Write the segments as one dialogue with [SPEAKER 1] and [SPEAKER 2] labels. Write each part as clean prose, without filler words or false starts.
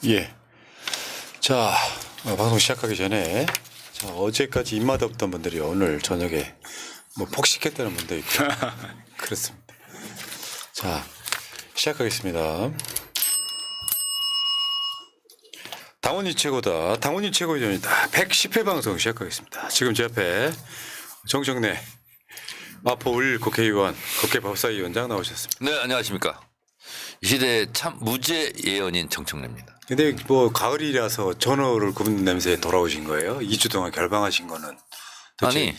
[SPEAKER 1] 예. 자, 방송 시작하기 전에 어제까지 입맛 없던 분들이 오늘 저녁에 뭐 폭식했다는 분도 있고 그렇습니다. 자, 시작하겠습니다. 당원이 최고다. 당원이 최고위원이다. 110회 방송 시작하겠습니다. 지금 제 앞에 정청래 마포1 국회의원, 국회법사위원장 나오셨습니다.
[SPEAKER 2] 네, 안녕하십니까. 이 시대의 참 무죄 예언인 정청래입니다.
[SPEAKER 1] 근데 뭐 가을이라서 전어를 굽는 냄새에 돌아오신 거예요? 2주 동안 결방하신 거는? 도대체
[SPEAKER 2] 아니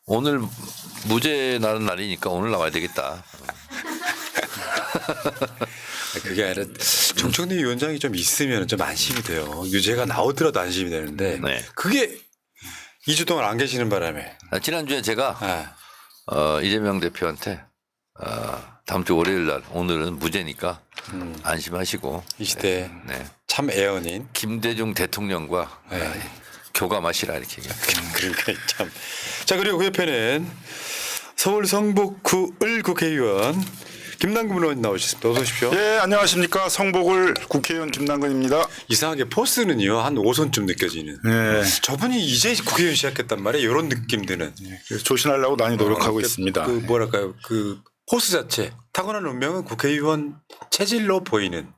[SPEAKER 2] 오늘 무죄 나는 날이니까 오늘 나와야 되겠다.
[SPEAKER 1] 그게 아니라 정청래 위원장이 좀 있으면 좀 안심이 돼요. 유죄가 나오더라도 안심이 되는데
[SPEAKER 2] 네.
[SPEAKER 1] 그게 2주 동안 안 계시는 바람에.
[SPEAKER 2] 지난주에 제가 이재명 대표한테 다음 주 월요일 날 오늘은 무죄니까 안심하시고
[SPEAKER 1] 이 시대에
[SPEAKER 2] 네.
[SPEAKER 1] 참 애언인
[SPEAKER 2] 김대중 대통령과 교감하시라 이렇게 얘기합니다.
[SPEAKER 1] 그러니까 참. 자, 그리고 그 옆에는 서울 성북구 을 국회의원 김남근 의원 나오셨습니다. 어서 오십시오.
[SPEAKER 3] 예, 안녕하십니까. 성북을 국회의원 김남근입니다.
[SPEAKER 1] 이상하게 포스는요 한 5선쯤 느껴지는.
[SPEAKER 3] 네.
[SPEAKER 1] 저분이 이제 국회의원 시작했단 말이에요. 이런 느낌 드는.
[SPEAKER 3] 그래서 조신하려고 많이 노력하고 있습니다.
[SPEAKER 1] 그 뭐랄까요, 그 포스 자체 타고난 운명은 국회의원 체질로 보이는.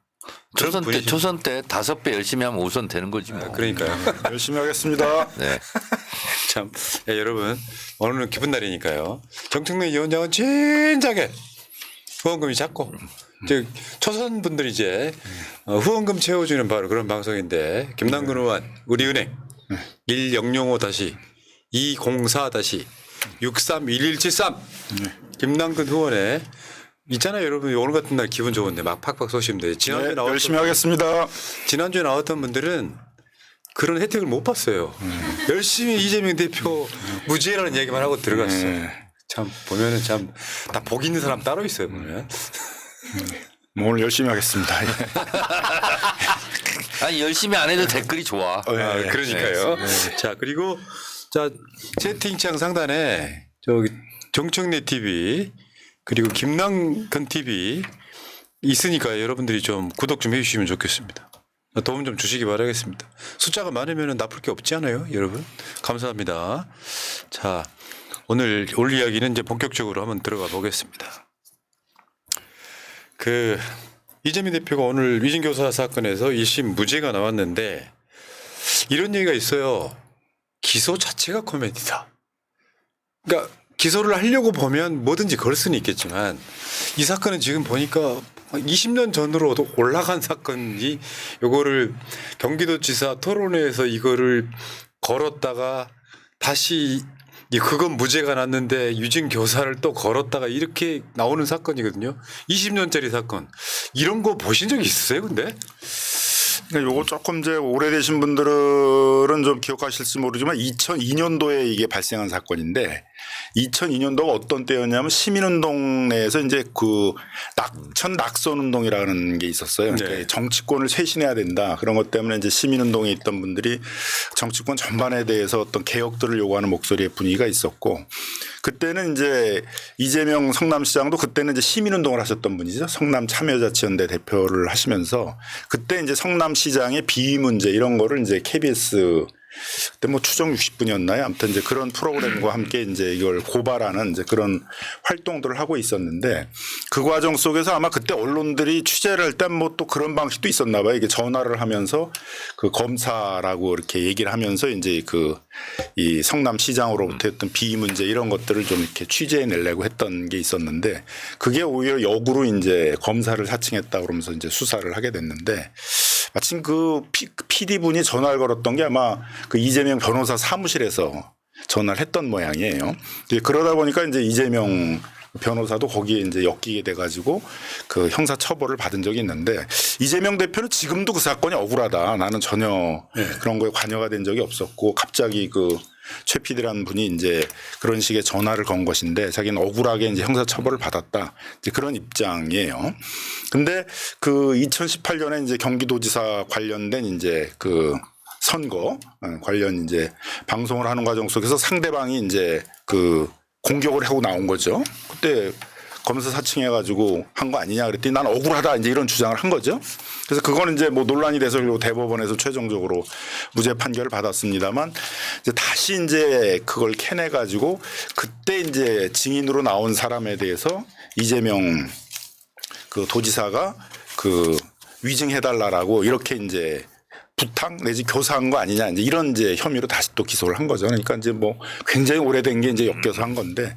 [SPEAKER 2] 초선 때 5배 열심히 하면 5선 되는 거지 뭐.
[SPEAKER 1] 그러니까요.
[SPEAKER 3] 열심히 하겠습니다.
[SPEAKER 2] 네.
[SPEAKER 1] 참, 여러분 오늘은 기쁜 날이니까요. 정청래 위원장은 진작에 후원금이 작고 초선 분들이 이제 후원금 채워주는 바로 그런 방송인데 김남근 의원 우리은행 1005-204-6311173 김남근 의원에 있잖아요. 여러분 오늘 같은 날 기분 좋은데 막 팍팍 쏘시면 돼요.
[SPEAKER 3] 네, 열심히 하겠습니다.
[SPEAKER 1] 지난주에 나왔던 분들은 그런 혜택을 못 봤어요. 열심히 이재명 대표 무죄라는 얘기만 하고 들어갔어요. 참 보면은 참 다 복 있는 사람 따로 있어요. 보면.
[SPEAKER 3] 뭐 오늘 열심히 하겠습니다.
[SPEAKER 2] 아니 열심히 안 해도 댓글이 좋아.
[SPEAKER 1] 그러니까요. 자, 그리고 자 채팅창 상단에 저기 정청래 TV 그리고 김남근 TV 있으니까 여러분들이 좀 구독 좀 해주시면 좋겠습니다. 도움 좀 주시기 바라겠습니다. 숫자가 많으면 나쁠 게 없지 않아요, 여러분? 감사합니다. 자, 오늘 올 이야기는 이제 본격적으로 한번 들어가 보겠습니다. 그 이재명 대표가 오늘 위증교사 사건에서 1심 무죄가 나왔는데 이런 얘기가 있어요. 기소 자체가 코미디다. 그러니까 기소를 하려고 보면 뭐든지 걸 수는 있겠지만 이 사건은 지금 보니까 20년 전으로 올라간 사건이 요거를 경기도지사 토론회에서 이거를 걸었다가 다시 그건 무죄가 났는데 유진 교사를 또 걸었다가 이렇게 나오는 사건이거든요. 20년짜리 사건. 이런 거 보신 적 있으세요, 근데?
[SPEAKER 3] 요거 조금 이제 오래되신 분들은 좀 기억하실지 모르지만 2002년도에 이게 발생한 사건인데 2002년도가 어떤 때였냐면 시민운동 내에서 이제 그 낙천 낙선 운동이라는 게 있었어요. 그러니까
[SPEAKER 1] 네.
[SPEAKER 3] 정치권을 쇄신해야 된다. 그런 것 때문에 이제 시민운동에 있던 분들이 정치권 전반에 대해서 어떤 개혁들을 요구하는 목소리의 분위기가 있었고 그때는 이제 이재명 성남시장도 그때는 이제 시민운동을 하셨던 분이죠. 성남 참여자치연대 대표를 하시면서 그때 이제 성남시장의 비위 문제 이런 거를 이제 KBS 그때 뭐 추정 60분이었나요? 아무튼 이제 그런 프로그램과 함께 이제 이걸 고발하는 이제 그런 활동들을 하고 있었는데 그 과정 속에서 아마 그때 언론들이 취재를 할 때 뭐 또 그런 방식도 있었나 봐요. 이게 전화를 하면서 그 검사라고 이렇게 얘기를 하면서 이제 그 이 성남시장으로부터 했던 비위 문제 이런 것들을 좀 이렇게 취재해 내려고 했던 게 있었는데 그게 오히려 역으로 이제 검사를 사칭했다 그러면서 이제 수사를 하게 됐는데 마침 그 PD 분이 전화를 걸었던 게 아마 그 이재명 변호사 사무실에서 전화를 했던 모양이에요. 그러다 보니까 이제 이재명 변호사도 거기에 이제 엮이게 돼가지고 그 형사 처벌을 받은 적이 있는데 이재명 대표는 지금도 그 사건이 억울하다. 나는 전혀 그런 거에 관여가 된 적이 없었고 갑자기 그 최 PD라는 분이 이제 그런 식의 전화를 건 것인데 자기는 억울하게 이제 형사 처벌을 받았다. 이제 그런 입장이에요. 근데 그 2018년에 이제 경기도지사 관련된 이제 그 선거 관련 이제 방송을 하는 과정 속에서 상대방이 이제 그 공격을 하고 나온 거죠. 그때 검사 사칭해가지고 한 거 아니냐 그랬더니 난 억울하다 이제 이런 주장을 한 거죠. 그래서 그거는 이제 뭐 논란이 돼서 그리고 대법원에서 최종적으로 무죄 판결을 받았습니다만 이제 다시 이제 그걸 캐내가지고 그때 이제 증인으로 나온 사람에 대해서 이재명 그 도지사가 그 위증해달라라고 이렇게 이제 부탁 내지 교사한 거 아니냐 이제 이런 이제 혐의로 다시 또 기소를 한 거죠. 그러니까 이제 뭐 굉장히 오래된 게 이제 엮여서 한 건데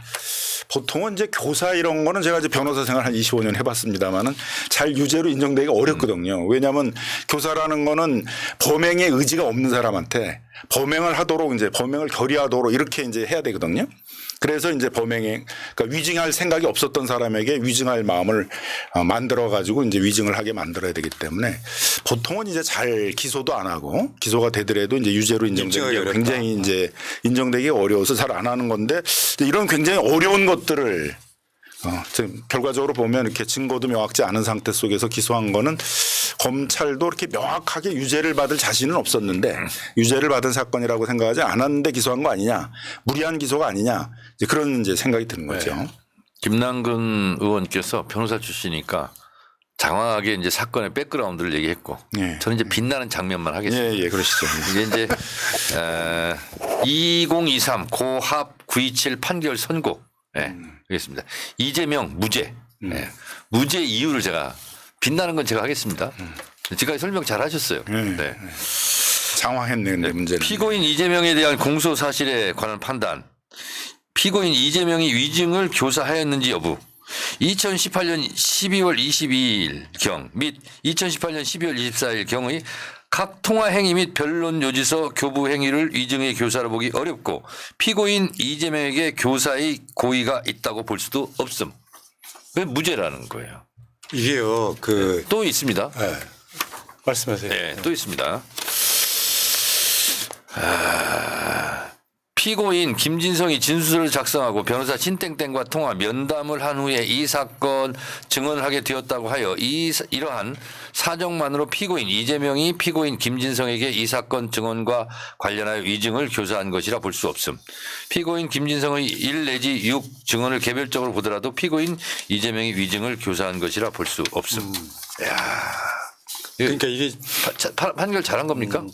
[SPEAKER 3] 보통은 이제 교사 이런 거는 제가 이제 변호사 생활 한 25년 해봤습니다만은 잘 유죄로 인정되기가 어렵거든요. 왜냐하면 교사라는 거는 범행의 의지가 없는 사람한테 범행을 하도록 이제 범행을 결의하도록 이렇게 이제 해야 되거든요. 그래서 이제 범행에 그러니까 위증할 생각이 없었던 사람에게 위증할 마음을 만들어 가지고 이제 위증을 하게 만들어야 되기 때문에 보통은 이제 잘 기소도 안 하고 기소가 되더라도 이제 유죄로 인정되기 굉장히 이제 인정되기 어려워서 잘 안 하는 건데 이런 굉장히 어려운 것들을 지금 결과적으로 보면 이렇게 증거도 명확지 않은 상태 속에서 기소한 거는 검찰도 이렇게 명확하게 유죄를 받을 자신은 없었는데 유죄를 받은 사건이라고 생각하지 않았는데 기소한 거 아니냐 무리한 기소가 아니냐 이제 그런 이제 생각이 드는 거죠.
[SPEAKER 2] 네. 김남근 의원께서 변호사 출신이니까 장황하게 이제 사건의 백그라운드를 얘기했고
[SPEAKER 3] 네.
[SPEAKER 2] 저는 이제 빛나는 장면만 하겠습니다.
[SPEAKER 3] 예, 그러시죠.
[SPEAKER 2] 이게 이제 2023 고합 927 판결 선고. 네, 알겠습니다. 이재명 무죄. 네. 무죄 이유를 제가 빛나는 건 제가 하겠습니다. 지금까지 설명 잘 하셨어요. 네.
[SPEAKER 3] 장황했네 근데 문제는.
[SPEAKER 2] 피고인 이재명에 대한 공소 사실에 관한 판단. 피고인 이재명이 위증을 교사하였는지 여부. 2018년 12월 22일경 및 2018년 12월 24일경의 각 통화 행위 및 변론 요지서 교부 행위를 위증의 교사로 보기 어렵고 피고인 이재명에게 교사의 고의가 있다고 볼 수도 없음. 왜 무죄라는 거예요?
[SPEAKER 1] 이게요.
[SPEAKER 2] 또 있습니다.
[SPEAKER 1] 네. 말씀하세요.
[SPEAKER 2] 네, 또 있습니다. 피고인 김진성이 진술을 작성하고 변호사 신땡땡과 통화 면담을 한 후에 이 사건 증언을 하게 되었다고 하여 이러한 사정만으로 피고인 이재명이 피고인 김진성에게 이 사건 증언과 관련하여 위증을 교사한 것이라 볼 수 없음. 피고인 김진성의 1 내지 6 증언을 개별적으로 보더라도 피고인 이재명이 위증을 교사한 것이라 볼 수 없음.
[SPEAKER 1] 그러니까 이게
[SPEAKER 2] 판결 잘한 겁니까?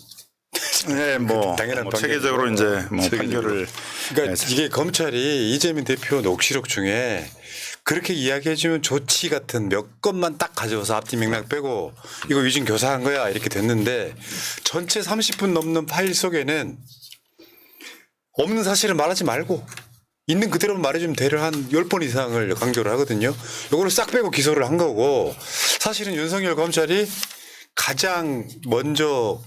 [SPEAKER 3] 네, 뭐
[SPEAKER 1] 당연한
[SPEAKER 3] 체계적으로 이제 뭐 판결을
[SPEAKER 1] 그러니까 이게 검찰이 이재명 대표 녹취록 중에 그렇게 이야기해주면 좋지 같은 몇 건만 딱 가져와서 앞뒤 맥락 빼고 이거 위증 교사한 거야 이렇게 됐는데 전체 30분 넘는 파일 속에는 없는 사실을 말하지 말고 있는 그대로 말해주면 대를 한 10번 이상을 강조를 하거든요. 요거를 싹 빼고 기소를 한 거고 사실은 윤석열 검찰이 가장 먼저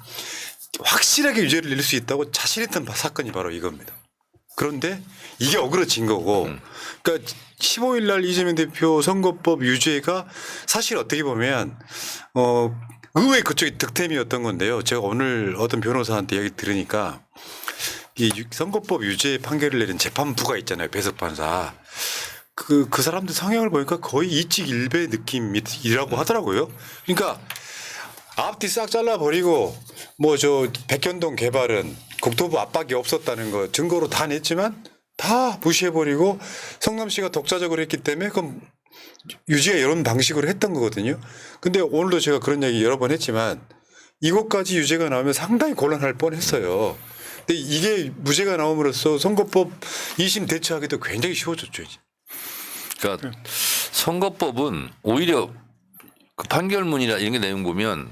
[SPEAKER 1] 확실하게 유죄를 낼 수 있다고 자신했던 사건이 바로 이겁니다. 그런데 이게 어그러진 거고 그러니까 15일 날 이재명 대표 선거법 유죄가 사실 어떻게 보면 의외 그쪽이 득템이었던 건데요. 제가 오늘 어떤 변호사한테 얘기 들으니까 이 선거법 유죄 판결을 내린 재판부가 있잖아요. 배석 판사. 그 사람들 성향을 보니까 거의 이직 일배 느낌이라고 하더라고요. 그러니까 앞뒤 싹 잘라버리고 뭐 저 백현동 개발은 국토부 압박이 없었다는 거 증거로 다 냈지만 다 무시해버리고 성남시가 독자적으로 했기 때문에 그럼 유지가 이런 방식으로 했던 거거든요. 근데 오늘도 제가 그런 얘기 여러 번 했지만 이것까지 유죄가 나오면 상당히 곤란할 뻔했어요. 근데 이게 무죄가 나옴으로써 선거법 2심 대처하기도 굉장히 쉬워졌죠. 이제.
[SPEAKER 2] 그러니까 선거법은 오히려 그 판결문이나 이런 게 내용 보면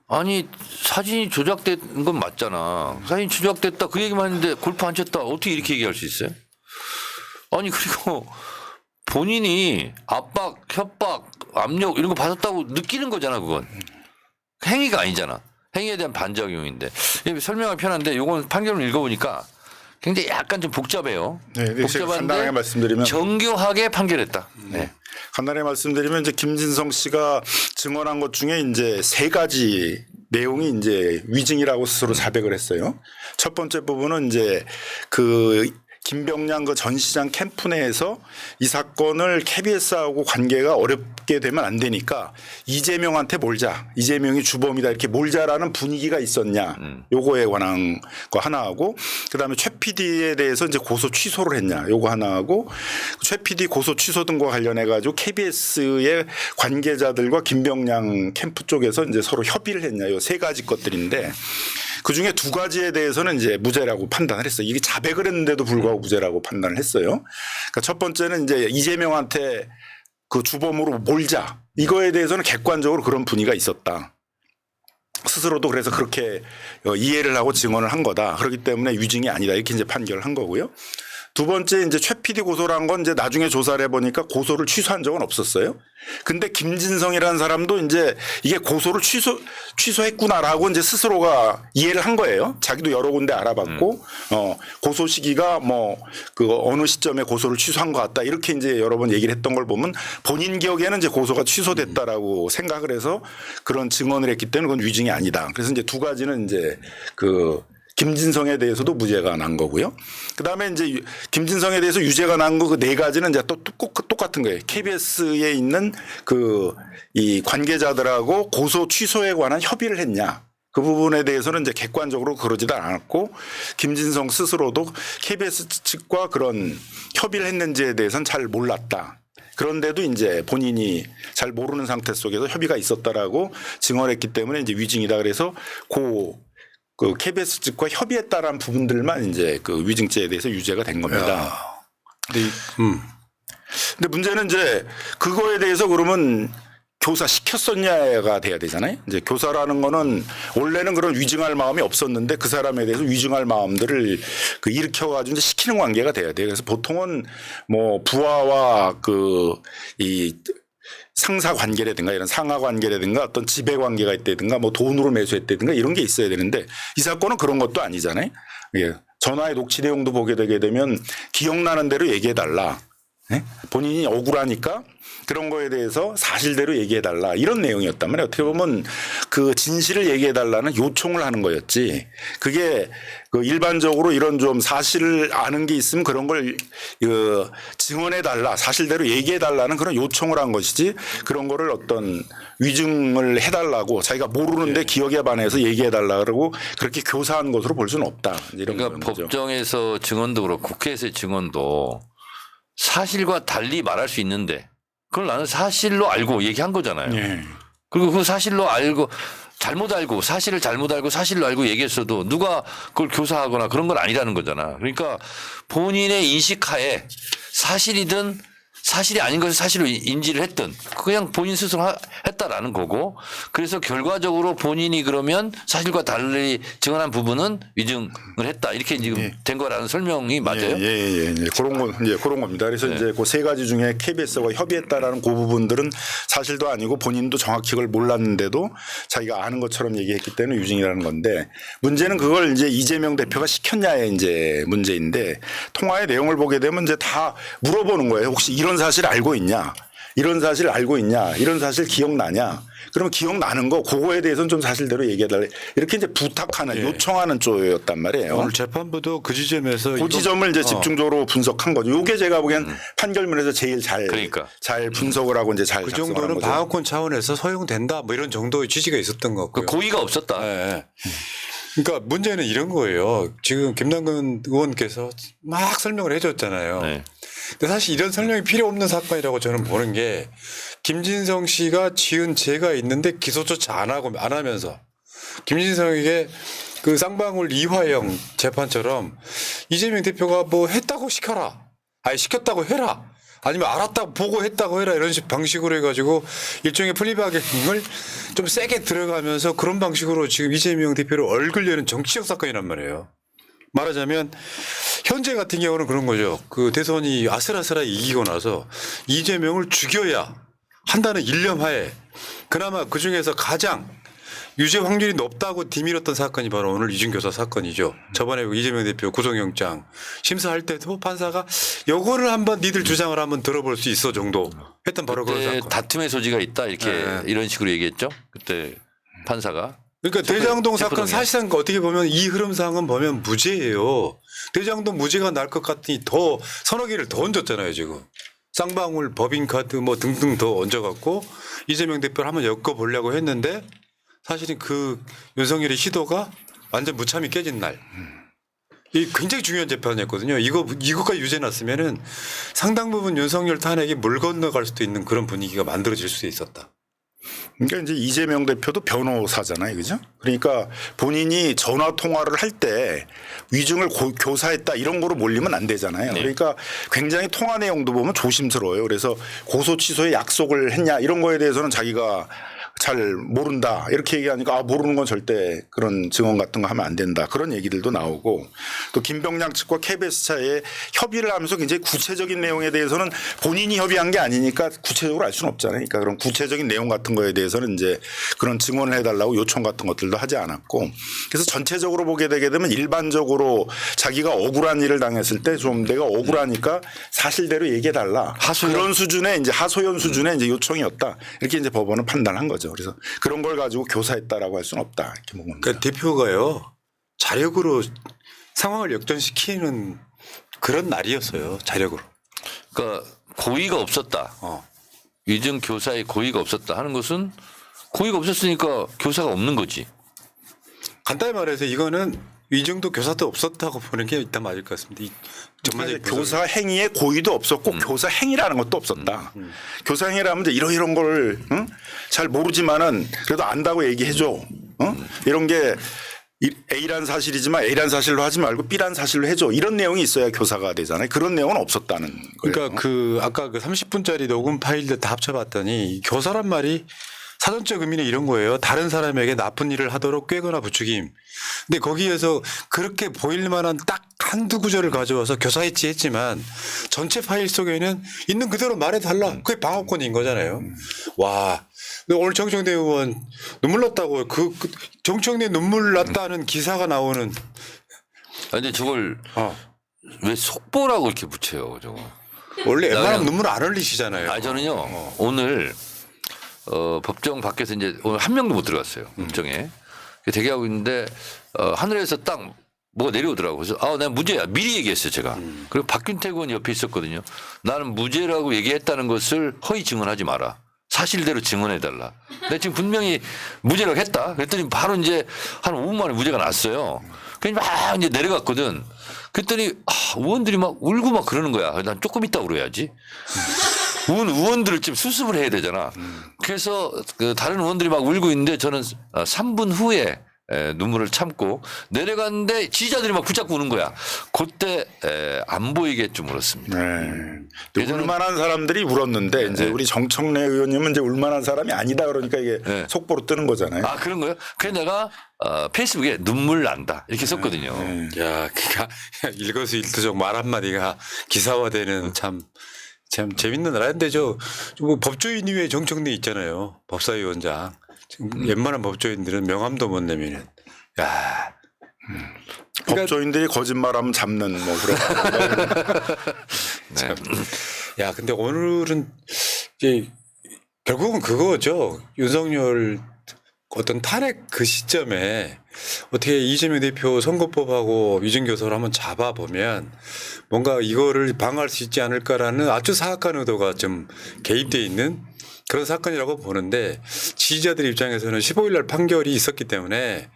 [SPEAKER 2] 아니 사진이 조작된 건 맞잖아. 사진이 조작됐다 그 얘기만 했는데 골프 안 쳤다 어떻게 이렇게 얘기할 수 있어요? 아니 그리고 본인이 압박, 협박, 압력 이런 거 받았다고 느끼는 거잖아 그건. 행위가 아니잖아. 행위에 대한 반작용인데 설명하기 편한데 이건 판결을 읽어보니까 굉장히 약간 좀 복잡해요.
[SPEAKER 3] 네, 간단하게 말씀드리면
[SPEAKER 2] 정교하게 판결했다. 네.
[SPEAKER 3] 간단하게 말씀드리면 이제 김진성 씨가 증언한 것 중에 이제 3가지 내용이 이제 위증이라고 스스로 자백을 했어요. 첫 번째 부분은 이제 그 김병량 그 전 시장 캠프 내에서 이 사건을 KBS하고 관계가 어렵게 되면 안 되니까 이재명한테 몰자. 이재명이 주범이다 이렇게 몰자라는 분위기가 있었냐. 요거에 관한 거 하나 하고 그다음에 최 PD에 대해서 이제 고소 취소를 했냐. 요거 하나 하고 최 PD 고소 취소 등과 관련해 가지고 KBS의 관계자들과 김병량 캠프 쪽에서 이제 서로 협의를 했냐. 요 세 가지 것들인데 그 중에 두 가지에 대해서는 이제 무죄라고 판단을 했어요. 이게 자백을 했는데도 불구하고 무죄라고 판단을 했어요. 그러니까 첫 번째는 이제 이재명한테 그 주범으로 몰자. 이거에 대해서는 객관적으로 그런 분위기가 있었다. 스스로도 그래서 그렇게 이해를 하고 증언을 한 거다. 그렇기 때문에 위증이 아니다. 이렇게 이제 판결을 한 거고요. 두 번째 이제 최 PD 고소를 한 건 이제 나중에 조사를 해보니까 고소를 취소한 적은 없었어요. 근데 김진성이라는 사람도 이제 이게 고소를 취소했구나라고 이제 스스로가 이해를 한 거예요. 자기도 여러 군데 알아봤고 고소 시기가 뭐 그 어느 시점에 고소를 취소한 것 같다 이렇게 이제 여러 번 얘기를 했던 걸 보면 본인 기억에는 이제 고소가 취소됐다라고 생각을 해서 그런 증언을 했기 때문에 그건 위증이 아니다. 그래서 이제 두 가지는 이제 그 김진성에 대해서도 무죄가 난 거고요. 그다음에 이제 김진성에 대해서 유죄가 난 거 그 네 가지는 이제 또 똑같은 거예요. KBS에 있는 그 이 관계자들하고 고소 취소에 관한 협의를 했냐. 그 부분에 대해서는 이제 객관적으로 그러지도 않았고 김진성 스스로도 KBS 측과 그런 협의를 했는지에 대해서는 잘 몰랐다. 그런데도 이제 본인이 잘 모르는 상태 속에서 협의가 있었다라고 증언했기 때문에 이제 위증이다. 그래서 그 KBS 측과 협의했다라는 부분들만 이제 그 위증죄에 대해서 유죄가 된 겁니다. 근데 문제는 이제 그거에 대해서 그러면 교사 시켰었냐가 돼야 되잖아요. 이제 교사라는 거는 원래는 그런 위증할 마음이 없었는데 그 사람에 대해서 위증할 마음들을 그 일으켜가지고 이제 시키는 관계가 돼야 돼요. 그래서 보통은 뭐 부하와 이 상사 관계라든가 이런 상하 관계라든가 어떤 지배 관계가 있다든가 뭐 돈으로 매수했다든가 이런 게 있어야 되는데 이 사건은 그런 것도 아니잖아요. 예. 전화의 녹취 내용도 보게 되게 되면 기억나는 대로 얘기해 달라. 네? 본인이 억울하니까 그런 거에 대해서 사실대로 얘기해 달라 이런 내용이었단 말이에요. 어떻게 보면 그 진실을 얘기해 달라는 요청을 하는 거였지. 그게 그 일반적으로 이런 좀 사실을 아는 게 있으면 그런 걸 증언해 달라 사실대로 얘기해 달라는 그런 요청을 한 것이지 그런 거를 어떤 위증을 해달라고 자기가 모르는데 기억에 반해서 얘기해 달라 그러고 그렇게 교사한 것으로 볼 수는 없다. 이런
[SPEAKER 2] 그러니까
[SPEAKER 3] 거죠.
[SPEAKER 2] 법정에서 증언도 그렇고 국회에서의 증언도 사실과 달리 말할 수 있는데 그걸 나는 사실로 알고 얘기한 거잖아요.
[SPEAKER 3] 예.
[SPEAKER 2] 그리고 그 사실로 알고 잘못 알고 사실을 잘못 알고 사실로 알고 얘기했어도 누가 그걸 교사하거나 그런 건 아니라는 거잖아. 그러니까 본인의 인식하에 사실이든 사실이 아닌 것을 사실로 인지를 했든 그냥 본인 스스로 했다라는 거고 그래서 결과적으로 본인이 그러면 사실과 달리 증언한 부분은 위증을 했다 이렇게 지금 된 거라는 설명이 맞아요?
[SPEAKER 3] 예. 그런 겁니다. 그래서 이제 그 세 가지 중에 KBS와 협의했다라는 그 부분들은 사실도 아니고 본인도 정확히 그걸 몰랐는데도 자기가 아는 것처럼 얘기했기 때문에 위증이라는 건데 문제는 그걸 이제 이재명 대표가 시켰냐의 이제 문제인데 통화의 내용을 보게 되면 이제 다 물어보는 거예요. 혹시 이런 사실 알고 있냐? 이런 사실 알고 있냐? 이런 사실 기억나냐? 그러면 기억나는 거 그거에 대해서는 좀 사실대로 얘기해달래. 이렇게 이제 부탁하는 요청하는 쪽이었단 말이에요.
[SPEAKER 1] 오늘 재판부도 그 지점에서
[SPEAKER 3] 그 지점을 이제 집중적으로 분석한 거죠. 이게 제가 보기엔 판결문에서 제일 잘 분석을 하고 이제 잘
[SPEAKER 1] 그
[SPEAKER 3] 작성한
[SPEAKER 1] 정도는
[SPEAKER 3] 거죠.
[SPEAKER 1] 방어권 차원에서 허용된다 뭐 이런 정도의 취지가 있었던 것
[SPEAKER 2] 그
[SPEAKER 1] 같고요.
[SPEAKER 2] 고의가 없었다.
[SPEAKER 1] 네. 그러니까 문제는 이런 거예요. 지금 김남근 의원께서 막 설명을 해줬잖아요.
[SPEAKER 2] 네.
[SPEAKER 1] 근데 사실 이런 설명이 필요 없는 사건이라고 저는 보는 게 김진성 씨가 지은 죄가 있는데 기소조차 안 하면서 김진성에게 그 쌍방울 이화영 재판처럼 이재명 대표가 뭐 했다고 시켜라. 아니 시켰다고 해라. 아니면 알았다고 보고했다고 해라 이런 방식으로 해가지고 일종의 플리바깅을 좀 세게 들어가면서 그런 방식으로 지금 이재명 대표를 얼굴려는 정치적 사건이란 말이에요. 말하자면 현재 같은 경우는 그런 거죠. 그 대선이 아슬아슬하게 이기고 나서 이재명을 죽여야 한다는 일념하에 그나마 그중에서 가장 유죄 확률이 높다고 뒤밀었던 사건이 바로 오늘 이준교사 사건이죠. 저번에 이재명 대표 구속영장 심사할 때도 판사가 요거를 한번 니들 주장을 한번 들어볼 수 있어 정도 했던 바로 그런 사건.
[SPEAKER 2] 다툼의 소지가 있다 이렇게 이런 식으로 얘기했죠. 그때 판사가.
[SPEAKER 1] 그러니까 대장동 사건
[SPEAKER 2] 체포동의안.
[SPEAKER 1] 사실상 어떻게 보면 이 흐름상은 보면 무죄예요. 대장동 무죄가 날 것 같으니 더 서너 개를 더 얹었잖아요 지금. 쌍방울 법인카드 뭐 등등 더 얹어갖고 이재명 대표를 한번 엮어보려고 했는데 사실은 그 윤석열의 시도가 완전 무참히 깨진 날. 이 굉장히 중요한 재판이었거든요. 이거까지 유죄 났으면은 상당 부분 윤석열 탄핵이 물 건너갈 수도 있는 그런 분위기가 만들어질 수도 있었다.
[SPEAKER 3] 그러니까 이제 이재명 대표도 변호사잖아요, 그죠? 그러니까 본인이 전화 통화를 할 때 위증을 교사했다 이런 거로 몰리면 안 되잖아요.
[SPEAKER 2] 네.
[SPEAKER 3] 그러니까 굉장히 통화 내용도 보면 조심스러워요. 그래서 고소 취소에 약속을 했냐 이런 거에 대해서는 자기가 잘 모른다 이렇게 얘기하니까 모르는 건 절대 그런 증언 같은 거 하면 안 된다 그런 얘기들도 나오고 또 김병량 측과 KBS 차에 협의를 하면서 굉장히 구체적인 내용에 대해서는 본인이 협의한 게 아니니까 구체적으로 알 수는 없잖아요. 그러니까 그런 구체적인 내용 같은 거에 대해서는 이제 그런 증언을 해달라고 요청 같은 것들도 하지 않았고 그래서 전체적으로 보게 되게 되면 일반적으로 자기가 억울한 일을 당했을 때 좀 내가 억울하니까 사실대로 얘기해달라 그런 수준의 이제 하소연 수준의 이제 요청이었다 이렇게 이제 법원은 판단한 거죠. 그래서 그런 걸 가지고 교사했다라고 할 수는 없다 이렇게 보는 겁니다.
[SPEAKER 1] 그러니까 대표가요 자력으로 상황을 역전시키는 그런 날이었어요. 자력으로.
[SPEAKER 2] 그러니까 고의가 없었다. 위증 교사의 고의가 없었다 하는 것은 고의가 없었으니까 교사가 없는 거지.
[SPEAKER 1] 간단히 말해서 이거는 이 정도 교사도 없었다고 보는 게 일단 맞을 것 같습니다. 이 전반적인
[SPEAKER 3] 교사 행위에 고의도 없었고 교사 행위라는 것도 없었다. 교사 행위라면 이제 이런 걸 잘 모르지만은 그래도 안다고 얘기해줘. 이런 게 A란 사실이지만 A란 사실로 하지 말고 B란 사실로 해줘. 이런 내용이 있어야 교사가 되잖아요. 그런 내용은 없었다는 거예요.
[SPEAKER 1] 그러니까 아까 그 30분짜리 녹음 파일들 다 합쳐봤더니 이 교사란 말이 사전적 의미는 이런 거예요. 다른 사람에게 나쁜 일을 하도록 꾀거나 부추김. 근데 거기에서 그렇게 보일 만한 딱 한두 구절을 가져와서 교사했지 했지만 전체 파일 속에는 있는 그대로 말해달라. 그게 방어권인 거잖아요. 와. 근데 오늘 정청래 의원 눈물 났다고 그 정청래 눈물 났다는 기사가 나오는.
[SPEAKER 2] 근데 저걸 왜 속보라고 이렇게 붙여요, 저거.
[SPEAKER 1] 원래 웬만하면
[SPEAKER 2] 그냥-
[SPEAKER 1] 눈물 안 흘리시잖아요.
[SPEAKER 2] 저는요 오늘 법정 밖에서 이제 오늘 한 명도 못 들어갔어요. 법정에. 대기하고 있는데 하늘에서 딱 뭐가 내려오더라고. 그래서 내가 무죄야. 미리 얘기했어요 제가. 그리고 박균택 의원 옆에 있었거든요. 나는 무죄라고 얘기했다는 것을 허위 증언하지 마라. 사실대로 증언해달라. 내가 지금 분명히 무죄라고 했다. 그랬더니 바로 이제 한 5분 만에 무죄가 났어요. 그래서 막 이제 내려갔거든. 그랬더니 의원들이 막 울고 막 그러는 거야. 난 조금 있다 울어야지. 의원들을 좀 수습을 해야 되잖아. 그래서 그 다른 의원들이 막 울고 있는데 저는 3분 후에 눈물을 참고 내려갔는데 지지자들이 막 붙잡고 우는 거야. 그때 안 보이게 좀 울었습니다.
[SPEAKER 3] 네. 울만한 사람들이 울었는데 이제 우리 정청래 의원님은 이제 울만한 사람이 아니다 그러니까 이게 속보로 뜨는 거잖아요.
[SPEAKER 2] 그런 거요? 그래서 내가 페이스북에 눈물 난다 이렇게 썼거든요.
[SPEAKER 1] 야, 그니까 일거수일투족 말 한마디가 기사화되는 참 재밌는 나라인데 뭐 법조인 이외에 정청래 있잖아요. 법사위원장. 지금 웬만한 법조인들은 명함도 못 내미는. 야.
[SPEAKER 3] 법조인들이 거짓말하면 잡는 뭐 그런.
[SPEAKER 1] 참. 야, 근데 오늘은 이제 결국은 그거죠. 윤석열 어떤 탄핵 그 시점에 어떻게 이재명 대표 선거법하고 위증교사를 한번 잡아보면 뭔가 이거를 방어할 수 있지 않을까라는 아주 사악한 의도가 좀 개입되어 있는 그런 사건이라고 보는데 지지자들 입장에서는 15일 날 판결이 있었기 때문에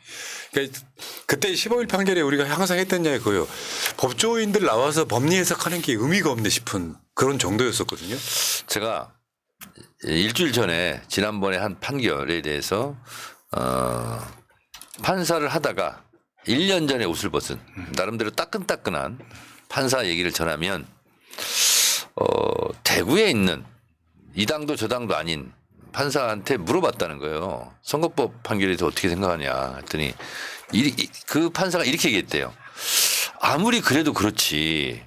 [SPEAKER 1] 그러니까 그때 15일 판결에 우리가 항상 했던 이야기 그거예요. 법조인들 나와서 법리 해석하는 게 의미가 없네 싶은 그런 정도였었거든요.
[SPEAKER 2] 제가 일주일 전에 지난번에 한 판결에 대해서 판사를 하다가 1년 전에 옷을 벗은 나름대로 따끈따끈한 판사 얘기를 전하면 대구에 있는 이 당도 저 당도 아닌 판사한테 물어봤다는 거예요. 선거법 판결에 대해서 어떻게 생각하냐 했더니 그 판사가 이렇게 얘기했대요. 아무리 그래도 그렇지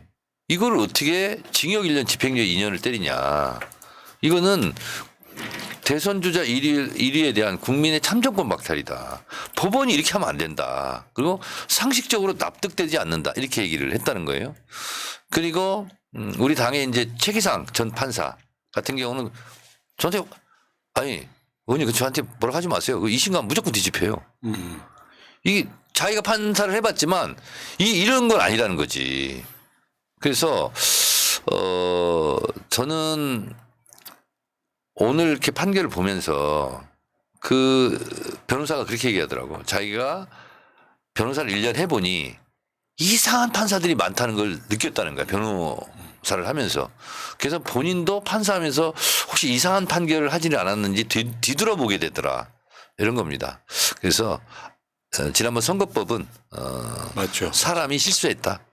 [SPEAKER 2] 이걸 어떻게 징역 1년 집행유예 2년을 때리냐. 이거는 대선 주자 1위에 대한 국민의 참정권 박탈이다. 법원이 이렇게 하면 안 된다. 그리고 상식적으로 납득되지 않는다. 이렇게 얘기를 했다는 거예요. 그리고 우리 당의 이제 최기상 전 판사 같은 경우는 저한테 의원님 그 저한테 뭐라 하지 마세요. 그 2심간 무조건 뒤집혀요. 이게 자기가 판사를 해봤지만 이런 건 아니라는 거지. 그래서 저는 오늘 이렇게 판결을 보면서 그 변호사가 그렇게 얘기하더라고. 자기가 변호사를 1년 해보니 이상한 판사들이 많다는 걸 느꼈다는 거야. 변호사를 하면서. 그래서 본인도 판사하면서 혹시 이상한 판결을 하지는 않았는지 뒤돌아보게 되더라. 이런 겁니다. 그래서 지난번 선거법은
[SPEAKER 1] 맞죠.
[SPEAKER 2] 사람이 실수했다.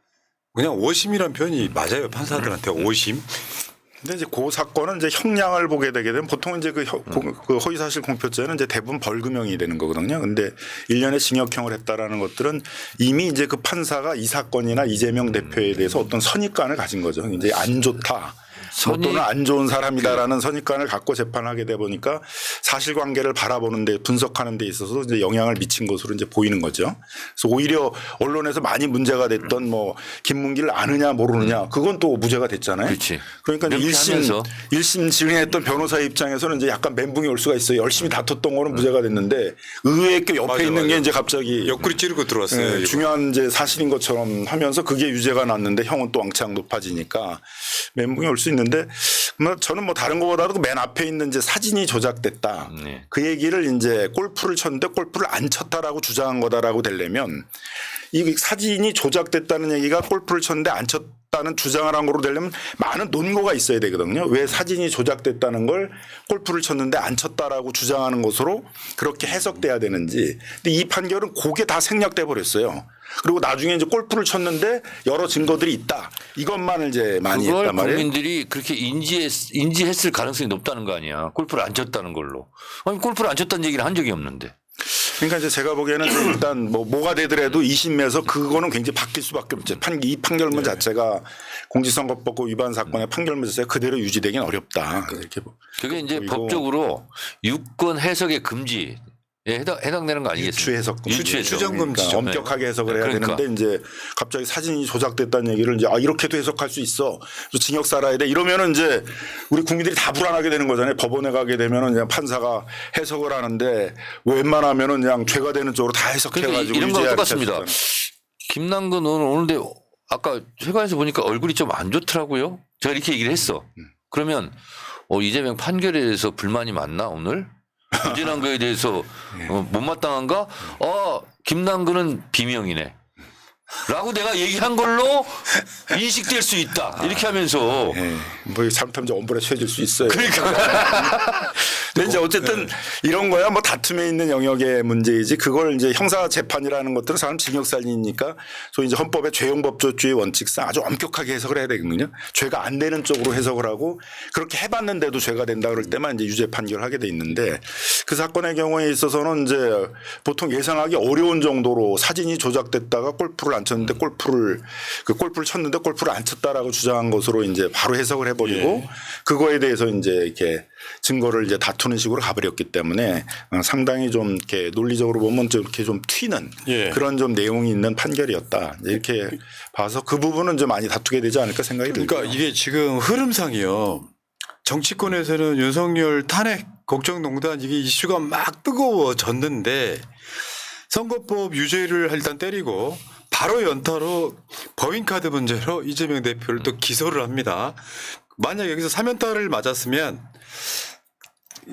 [SPEAKER 1] 그냥 오심이란 표현이 맞아요. 판사들한테 오심.
[SPEAKER 3] 근데 이제 그 사건은 이제 형량을 보게 되게 되면 보통 이제 그 허위사실 공표죄는 이제 대부분 벌금형이 되는 거거든요. 근데 1년의 징역형을 했다라는 것들은 이미 이제 그 판사가 이 사건이나 이재명 대표에 대해서 어떤 선입관을 가진 거죠. 이제 안 좋다. 또는 안 좋은 사람이다라는 선입관을 갖고 재판하게 돼 보니까 사실관계를 바라보는데 분석하는 데 있어서 이제 영향을 미친 것으로 이제 보이는 거죠. 그래서 오히려 언론에서 많이 문제가 됐던 뭐 김문기를 아느냐 모르느냐 그건 또 무죄가 됐잖아요.
[SPEAKER 2] 그렇지.
[SPEAKER 3] 그러니까 1심 진행했던 변호사 입장에서는 이제 약간 멘붕이 올 수가 있어요. 열심히 다퉜던 거는 무죄가 됐는데 의외의 옆에
[SPEAKER 1] 맞아,
[SPEAKER 3] 있는
[SPEAKER 1] 맞아.
[SPEAKER 3] 게 이제 갑자기
[SPEAKER 1] 옆구리 찌르고 들어왔어요. 이거.
[SPEAKER 3] 중요한 이제 사실인 것처럼 하면서 그게 유죄가 났는데 형은 또 왕창 높아지니까 멘붕이 올 수 있는데 저는 뭐 다른 것보다도 맨 앞에 있는 이제 사진이 조작됐다.
[SPEAKER 2] 네.
[SPEAKER 3] 그 얘기를 이제 골프를 쳤는데 골프를 안 쳤다라고 주장한 거다라고 되려면 이 사진이 조작됐다는 얘기가 골프를 쳤는데 안 쳤다는 주장을 한 거로 되려면 많은 논거가 있어야 되거든요. 왜 사진이 조작됐다는 걸 골프를 쳤는데 안 쳤다라고 주장하는 것으로 그렇게 해석돼야 되는지. 근데 이 판결은 그게 다 생략돼 버렸어요. 그리고 나중에 이제 골프를 쳤는데 여러 증거들이 있다. 이것만을 이제 많이
[SPEAKER 2] 그걸
[SPEAKER 3] 했단 말이에요.
[SPEAKER 2] 국민들이 그렇게 인지했을 가능성이 높다는 거 아니야. 골프를 안 쳤다는 걸로. 아니 골프를 안 쳤다는 얘기를 한 적이 없는데.
[SPEAKER 3] 그러니까 이제 제가 보기에는 이제 일단 뭐가 되더라도 2심에서 그거는 굉장히 바뀔 수밖에 없죠. 이 판결문 자체가 공직선거법 위반 사건의 판결문 자체가 그대로 유지되기는 어렵다. 이렇게
[SPEAKER 2] 그게 이제
[SPEAKER 3] 보이고.
[SPEAKER 2] 법적으로 유권 해석의 금지. 예, 해당되는 거 아니겠습니까?
[SPEAKER 3] 유추해석,
[SPEAKER 1] 추정금지죠.
[SPEAKER 3] 엄격하게 해석을 해야
[SPEAKER 2] 그러니까.
[SPEAKER 3] 되는데 이제 갑자기 사진이 조작됐다는 얘기를 이제 이렇게도 해석할 수 있어. 또 징역 살아야 돼. 이러면은 이제 우리 국민들이 다 불안하게 되는 거잖아요. 법원에 가게 되면은 그냥 판사가 해석을 하는데 웬만하면은 그냥 죄가 되는 쪽으로 다 해석해가지고
[SPEAKER 2] 그러니까 이런 거
[SPEAKER 3] 유죄할
[SPEAKER 2] 똑같습니다.
[SPEAKER 3] 수 있잖아요.
[SPEAKER 2] 김남근 의원은 오는데 아까 회관에서 보니까 얼굴이 좀 안 좋더라고요. 제가 이렇게 얘기를 했어. 그러면 이재명 판결에 대해서 불만이 많나 오늘? 부진한 거에 대해서 못마땅한가? 김남근은 비명이네. 라고 내가 얘기한 걸로 인식될 수 있다. 이렇게 하면서.
[SPEAKER 3] 예. 뭐 잘못하면 이제 엄벌에 처해질 수 있어요.
[SPEAKER 2] 그러니까.
[SPEAKER 3] 근데 이제 어쨌든 이런 거야 뭐 다툼에 있는 영역의 문제이지 그걸 이제 형사 재판이라는 것들은 사람 징역 살리니까 소위 이제 헌법의 죄형법조주의 원칙상 아주 엄격하게 해석을 해야 되거든요. 죄가 안 되는 쪽으로 해석을 하고 그렇게 해봤는데도 죄가 된다 그럴 때만 이제 유죄 판결을 하게 돼 있는데 그 사건의 경우에 있어서는 이제 보통 예상하기 어려운 정도로 사진이 조작됐다가 골프를 안 쳤는데 골프를 쳤는데 골프를 안 쳤다라고 주장한 것으로 이제 바로 해석을 해버리고 그거에 대해서 이제 이렇게 증거를 이제 다투는 식으로 가버렸기 때문에 상당히 좀 이렇게 논리적으로 보면 좀 이렇게 좀 튀는 그런 좀 내용이 있는 판결이었다. 이렇게 봐서 그 부분은 좀 많이 다투게 되지 않을까 생각이 듭니다.
[SPEAKER 1] 그러니까 이게 지금 흐름상이요. 정치권에서는 윤석열 탄핵 국정농단 이게 이슈가 막 뜨거워졌는데 선거법 유죄를 일단 때리고 바로 연타로 법인카드 문제로 이재명 대표를 또 기소를 합니다. 만약 여기서 사면타를 맞았으면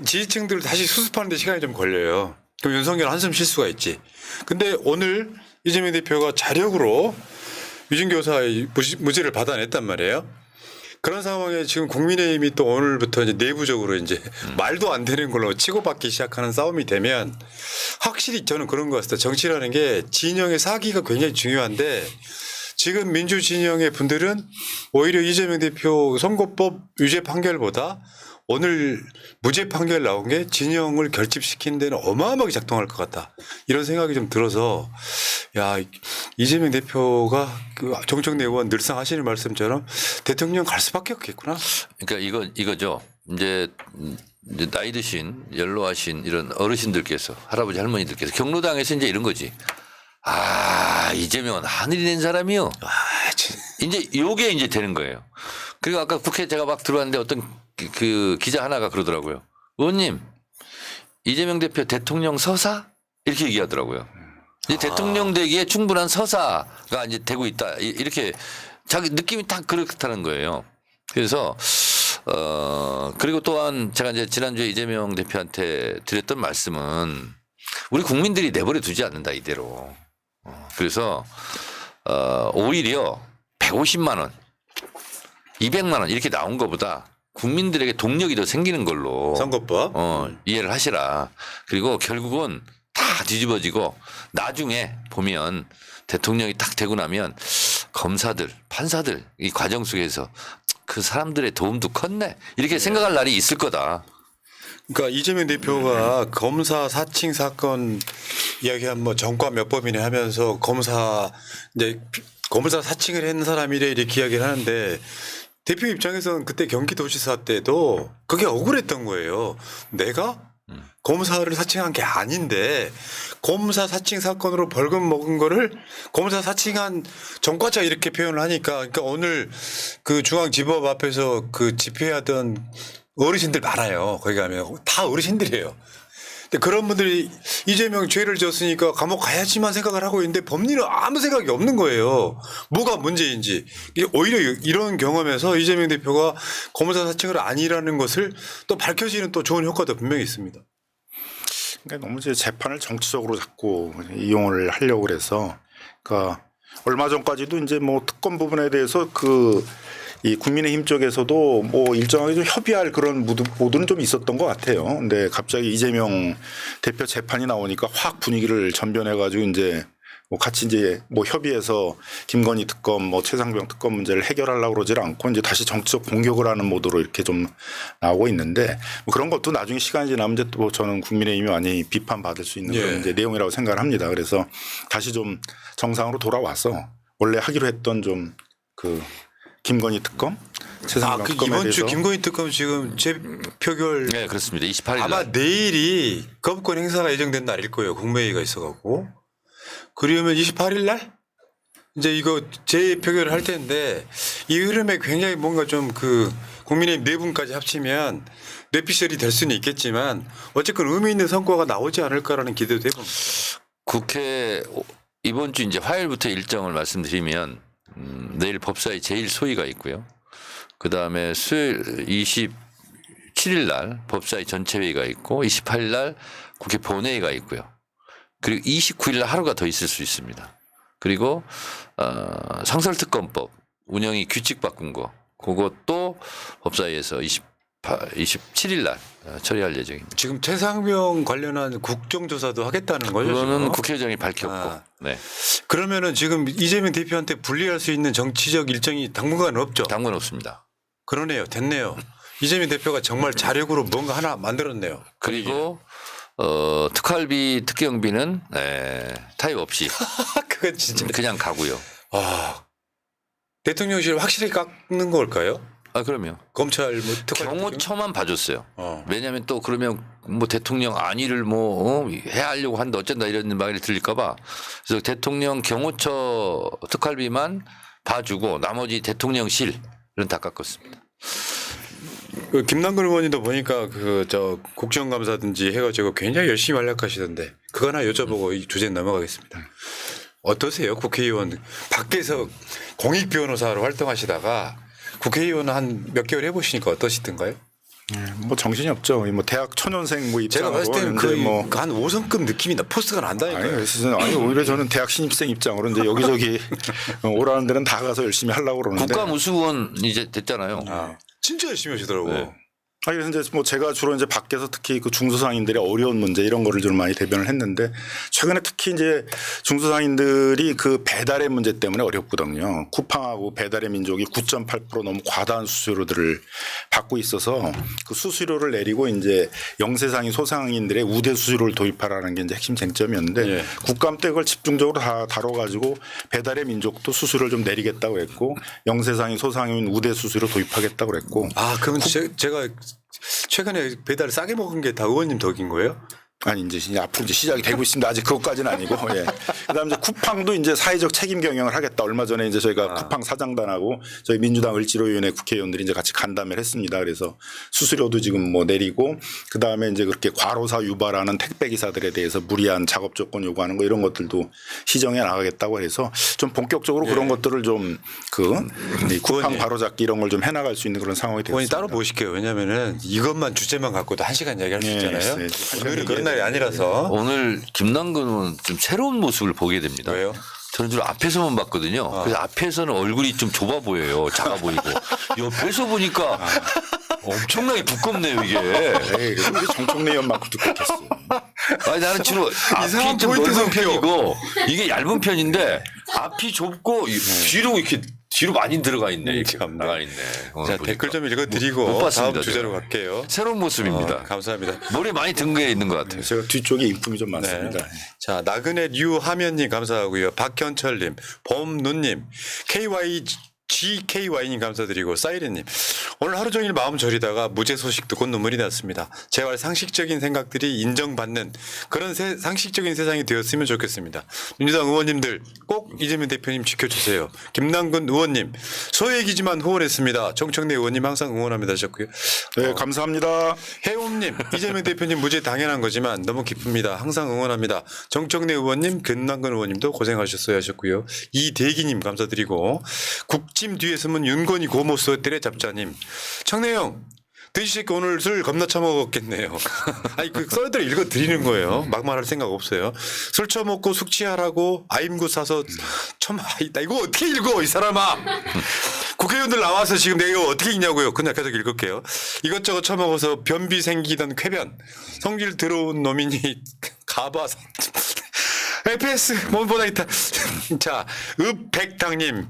[SPEAKER 1] 지지층들을 다시 수습하는 데 시간이 좀 걸려요. 그럼 윤석열 한숨 쉴 수가 있지. 근데 오늘 이재명 대표가 자력으로 위증교사의 무죄를 받아냈단 말이에요. 그런 상황에 지금 국민의힘이 또 오늘부터 이제 내부적으로 이제 말도 안 되는 걸로 치고받기 시작하는 싸움이 되면 확실히 저는 그런 것 같습니다. 정치라는 게 진영의 사기가 굉장히 중요한데 지금 민주 진영의 분들은 오히려 이재명 대표 선거법 유죄 판결보다 오늘 무죄 판결 나온 게 진영을 결집시키는 데는 어마어마하게 작동할 것 같다. 이런 생각이 좀 들어서 야 이재명 대표가 그 정청래 의원 늘상 하시는 말씀처럼 대통령 갈 수밖에 없겠구나.
[SPEAKER 2] 그러니까 이거죠. 이제 나이 드신 연로하신 이런 어르신들께서 할아버지 할머니들께서 경로당에서 이제 이런 거지. 이재명은 하늘이 낸 사람이요. 이제 요게 이제 되는 거예요. 그리고 아까 국회 제가 막 들어왔는데 어떤 그 기자 하나가 그러더라고요. 의원님 이재명 대표 대통령 서사 이렇게 얘기하더라고요. 이제 대통령 되기에 충분한 서사가 이제 되고 있다. 이렇게 자기 느낌이 딱 그렇다는 거예요. 그래서 그리고 또한 제가 이제 지난주에 이재명 대표한테 드렸던 말씀은 우리 국민들이 내버려 두지 않는다 이대로. 그래서 오히려 150만 원, 200만 원 이렇게 나온 것보다 국민들에게 동력이 더 생기는 걸로
[SPEAKER 1] 선거법
[SPEAKER 2] 이해를 하시라. 그리고 결국은 다 뒤집어지고 나중에 보면 대통령이 딱 되고 나면 검사들, 판사들 이 과정 속에서 그 사람들의 도움도 컸네 이렇게 생각할 날이 있을 거다.
[SPEAKER 1] 그러니까 이재명 대표가 검사 사칭 사건 이야기한 뭐 전과 몇 범이네 하면서 검사 사칭을 했는 사람이래 이렇게 이야기를 하는데 대표 입장에서는 그때 경기도지사 때도 그게 억울했던 거예요. 내가 검사를 사칭한 게 아닌데 검사 사칭 사건으로 벌금 먹은 거를 검사 사칭한 전과자 이렇게 표현을 하니까 그러니까 오늘 그 중앙지법 앞에서 그 집회하던 어르신들 많아요. 거기 가면 다 어르신들이에요. 근데 그런 분들이 이재명 죄를 졌으니까 감옥 가야지만 생각을 하고 있는데 법리는 아무 생각이 없는 거예요. 뭐가 문제인지. 오히려 이런 경험에서 이재명 대표가 검사 사칭을 아니라는 것을 또 밝혀지는 또 좋은 효과도 분명히 있습니다.
[SPEAKER 3] 그러니까 너무 이제 재판을 정치적으로 자꾸 이용을 하려고 그래서 그러니까 얼마 전까지도 이제 뭐 특검 부분에 대해서 이 국민의힘 쪽에서도 뭐 일정하게 좀 협의할 그런 모드는 좀 있었던 것 같아요. 근데 갑자기 이재명 대표 재판이 나오니까 확 분위기를 전변해 가지고 이제 뭐 같이 이제 뭐 협의해서 김건희 특검 뭐 최상병 특검 문제를 해결하려고 그러질 않고 이제 다시 정치적 공격을 하는 모드로 이렇게 좀 나오고 있는데 뭐 그런 것도 나중에 시간이 지나면 이제 또 저는 국민의힘이 많이 비판받을 수 있는 그런 이제 내용이라고 생각을 합니다. 그래서 다시 좀 정상으로 돌아와서 원래 하기로 했던 좀 김건희 특검, 최상병 특검에
[SPEAKER 1] 이번
[SPEAKER 3] 대해서
[SPEAKER 1] 주 김건희 특검 지금 재표결
[SPEAKER 2] 네, 그렇습니다. 28일 날.
[SPEAKER 1] 아마 내일이 거부권 행사가 예정된 날일 거예요. 국무회의가 있어갖고. 그러면 28일 날 이제 이거 재표결을 할 텐데 이 흐름에 굉장히 뭔가 좀 국민의힘 네 분까지 합치면 뇌피셜이 될 수는 있겠지만 어쨌건 의미 있는 성과가 나오지 않을까라는 기대도 해봅니다.
[SPEAKER 2] 국회 이번 주 이제 화요일부터 일정을 말씀드리면 내일 법사위 제1소위가 있고요. 그다음에 수요일 27일 날 법사위 전체회의가 있고 28일 날 국회 본회의가 있고요. 그리고 29일 날 하루가 더 있을 수 있습니다. 그리고 상설특검법 운영이 규칙 바꾼 거 그것도 법사위에서 27일 날 처리할 예정입니다.
[SPEAKER 1] 지금 최상병 관련한 국정조사도 하겠다는 거죠?
[SPEAKER 2] 그거는
[SPEAKER 1] 지금?
[SPEAKER 2] 국회의장이 밝혔고. 네.
[SPEAKER 1] 그러면은 지금 이재명 대표한테 불리할 수 있는 정치적 일정이 당분간 없죠?
[SPEAKER 2] 당분 없습니다.
[SPEAKER 1] 그러네요. 됐네요. 이재명 대표가 정말 자력으로 뭔가 하나 만들었네요.
[SPEAKER 2] 그리고 특활비 특경비는 타입 없이
[SPEAKER 1] 그건 진짜.
[SPEAKER 2] 그냥 가고요.
[SPEAKER 1] 대통령실 확실히 깎는 걸까요?
[SPEAKER 2] 그럼요.
[SPEAKER 1] 검찰 뭐 특활비
[SPEAKER 2] 경호처만 봐줬어요.
[SPEAKER 1] 어.
[SPEAKER 2] 왜냐하면 또 그러면 뭐 대통령 안위를 해야 하려고 한다 어쩐다 이런 말이 들릴까봐 그래서 대통령 경호처 특활비만 봐주고 나머지 대통령실은 다 깎았습니다.
[SPEAKER 1] 김남근 의원님도 보니까 국정감사든지 해가지고 굉장히 열심히 활약하시던데 그거 하나 여쭤보고 이 주제 넘어가겠습니다. 어떠세요? 국회의원 밖에서 공익 변호사로 활동하시다가 국회의원 한 몇 개월 해보시니까 어떠시던가요?
[SPEAKER 3] 뭐 정신이 없죠. 뭐 대학 초년생 뭐
[SPEAKER 1] 제가
[SPEAKER 3] 입장으로
[SPEAKER 1] 봤을 때는
[SPEAKER 3] 뭐
[SPEAKER 1] 한 5성급 느낌이 포스가 난다니까요.
[SPEAKER 3] 아니 오히려 저는 대학 신입생 입장으로 이제 여기저기 오라는 데는 다 가서 열심히 하려고 그러는데
[SPEAKER 2] 국가무수원 이제 됐잖아요.
[SPEAKER 1] 진짜 열심히 하시더라고요.
[SPEAKER 2] 네.
[SPEAKER 3] 그래서 이제 뭐 제가 주로 이제 밖에서 특히 그 중소상인들의 어려운 문제 이런 거를 좀 많이 대변을 했는데 최근에 특히 이제 중소상인들이 그 배달의 문제 때문에 어렵거든요. 쿠팡하고 배달의 민족이 9.8% 너무 과다한 수수료들을 받고 있어서 그 수수료를 내리고 이제 영세상인 소상인들의 우대 수수료를 도입하라는 게 이제 핵심 쟁점이었는데
[SPEAKER 1] 예.
[SPEAKER 3] 국감 때 그걸 집중적으로 다 다뤄가지고 배달의 민족도 수수료를 좀 내리겠다고 했고 영세상인 소상인 우대 수수료 도입하겠다고 그랬고
[SPEAKER 1] 그러면 제가 최근에 배달 싸게 먹은 게 다 의원님 덕인 거예요?
[SPEAKER 3] 아니 이제 앞으로 이제 시작이 되고 있습니다. 아직 그것까지는 아니고. 예. 그다음 이제 쿠팡도 이제 사회적 책임 경영을 하겠다. 얼마 전에 이제 저희가 쿠팡 사장단하고 저희 민주당 을지로위원회 국회의원들이 이제 같이 간담회를 했습니다. 그래서 수수료도 지금 뭐 내리고 그다음에 이제 그렇게 과로사 유발하는 택배 기사들에 대해서 무리한 작업 조건 요구하는 거 이런 것들도 시정해 나가겠다고 해서 좀 본격적으로 그런 것들을 좀 쿠팡 바로잡기 이런 걸 좀 해나갈 수 있는 그런 상황이
[SPEAKER 1] 의원이
[SPEAKER 3] 되었습니다.
[SPEAKER 1] 따로 모실게요. 왜냐하면은 이것만 주제만 갖고도 1시간 이야기할 수
[SPEAKER 3] 네,
[SPEAKER 1] 있잖아요.
[SPEAKER 3] 네.
[SPEAKER 1] 오늘은 그런 날이 아니라서.
[SPEAKER 2] 오늘 김남근 의원은 좀 새로운 모습을 보게 됩니다.
[SPEAKER 1] 왜요?
[SPEAKER 2] 저는 주로 앞에서만 봤거든요. 그래서 앞에서는 얼굴이 좀 좁아 보여요. 작아 보이고. 옆에서 보니까 엄청나게 두껍네요, 이게.
[SPEAKER 3] 에이, 우리 정청래 의원만큼 두껍겠어.
[SPEAKER 2] 아니, 나는 주로
[SPEAKER 1] 이상한
[SPEAKER 2] 앞이 좀
[SPEAKER 1] 포인트
[SPEAKER 2] 넓은
[SPEAKER 1] 선표.
[SPEAKER 2] 편이고 이게 얇은 편인데 앞이 좁고 뒤로 이렇게 뒤로 많이 들어가 있네. 이렇게
[SPEAKER 1] 참네.
[SPEAKER 2] 나가 있네. 오늘
[SPEAKER 1] 자,
[SPEAKER 2] 보니까.
[SPEAKER 1] 댓글 좀
[SPEAKER 2] 못
[SPEAKER 1] 읽어드리고
[SPEAKER 2] 봤습니다,
[SPEAKER 1] 다음 주제로
[SPEAKER 2] 제가.
[SPEAKER 1] 갈게요.
[SPEAKER 2] 새로운 모습입니다.
[SPEAKER 1] 감사합니다.
[SPEAKER 2] 머리 많이 든 게 있는 것 같아요.
[SPEAKER 3] 제가 뒤쪽에 인품이 좀 많습니다.
[SPEAKER 1] 네. 자, 나그네 류하면님 감사하고요. 박현철님, 범눈님, GKY님 감사드리고 사이렌님 오늘 하루 종일 마음 졸이다가 무죄 소식 듣고 눈물이 났습니다. 제발 상식적인 생각들이 인정받는 그런 상식적인 세상이 되었으면 좋겠습니다. 민주당 의원님들 꼭 이재명 대표님 지켜주세요. 김남근 의원님 소액이지만 후원했습니다. 정청래 의원님 항상 응원합니다 하셨고요.
[SPEAKER 3] 네, 감사합니다.
[SPEAKER 1] 해움님 이재명 대표님 무죄 당연한 거지만 너무 기쁩니다. 항상 응원합니다. 정청래 의원님 김남근 의원님도 고생하셨어요 하셨고요. 이대기님 감사드리고 국짐 뒤에 숨은 윤건희 고모스 때려잡자님 청래형 드시니까 오늘 술 겁나 처먹었겠네요. 아니 그 썰들 읽어 드리는 거예요. 막말할 생각 없어요. 술 처먹고 숙취하라고 아임구 사서 나 이거 어떻게 읽어 이 사람아. 국회의원들 나와서 지금 내가 이거 어떻게 읽냐고요. 그냥 계속 읽을게요. 이것저것 처먹어서 변비 생기던 쾌변 성질 들어온 놈이니 가봐서 FPS 몸보다 있다. 자, 읍백당님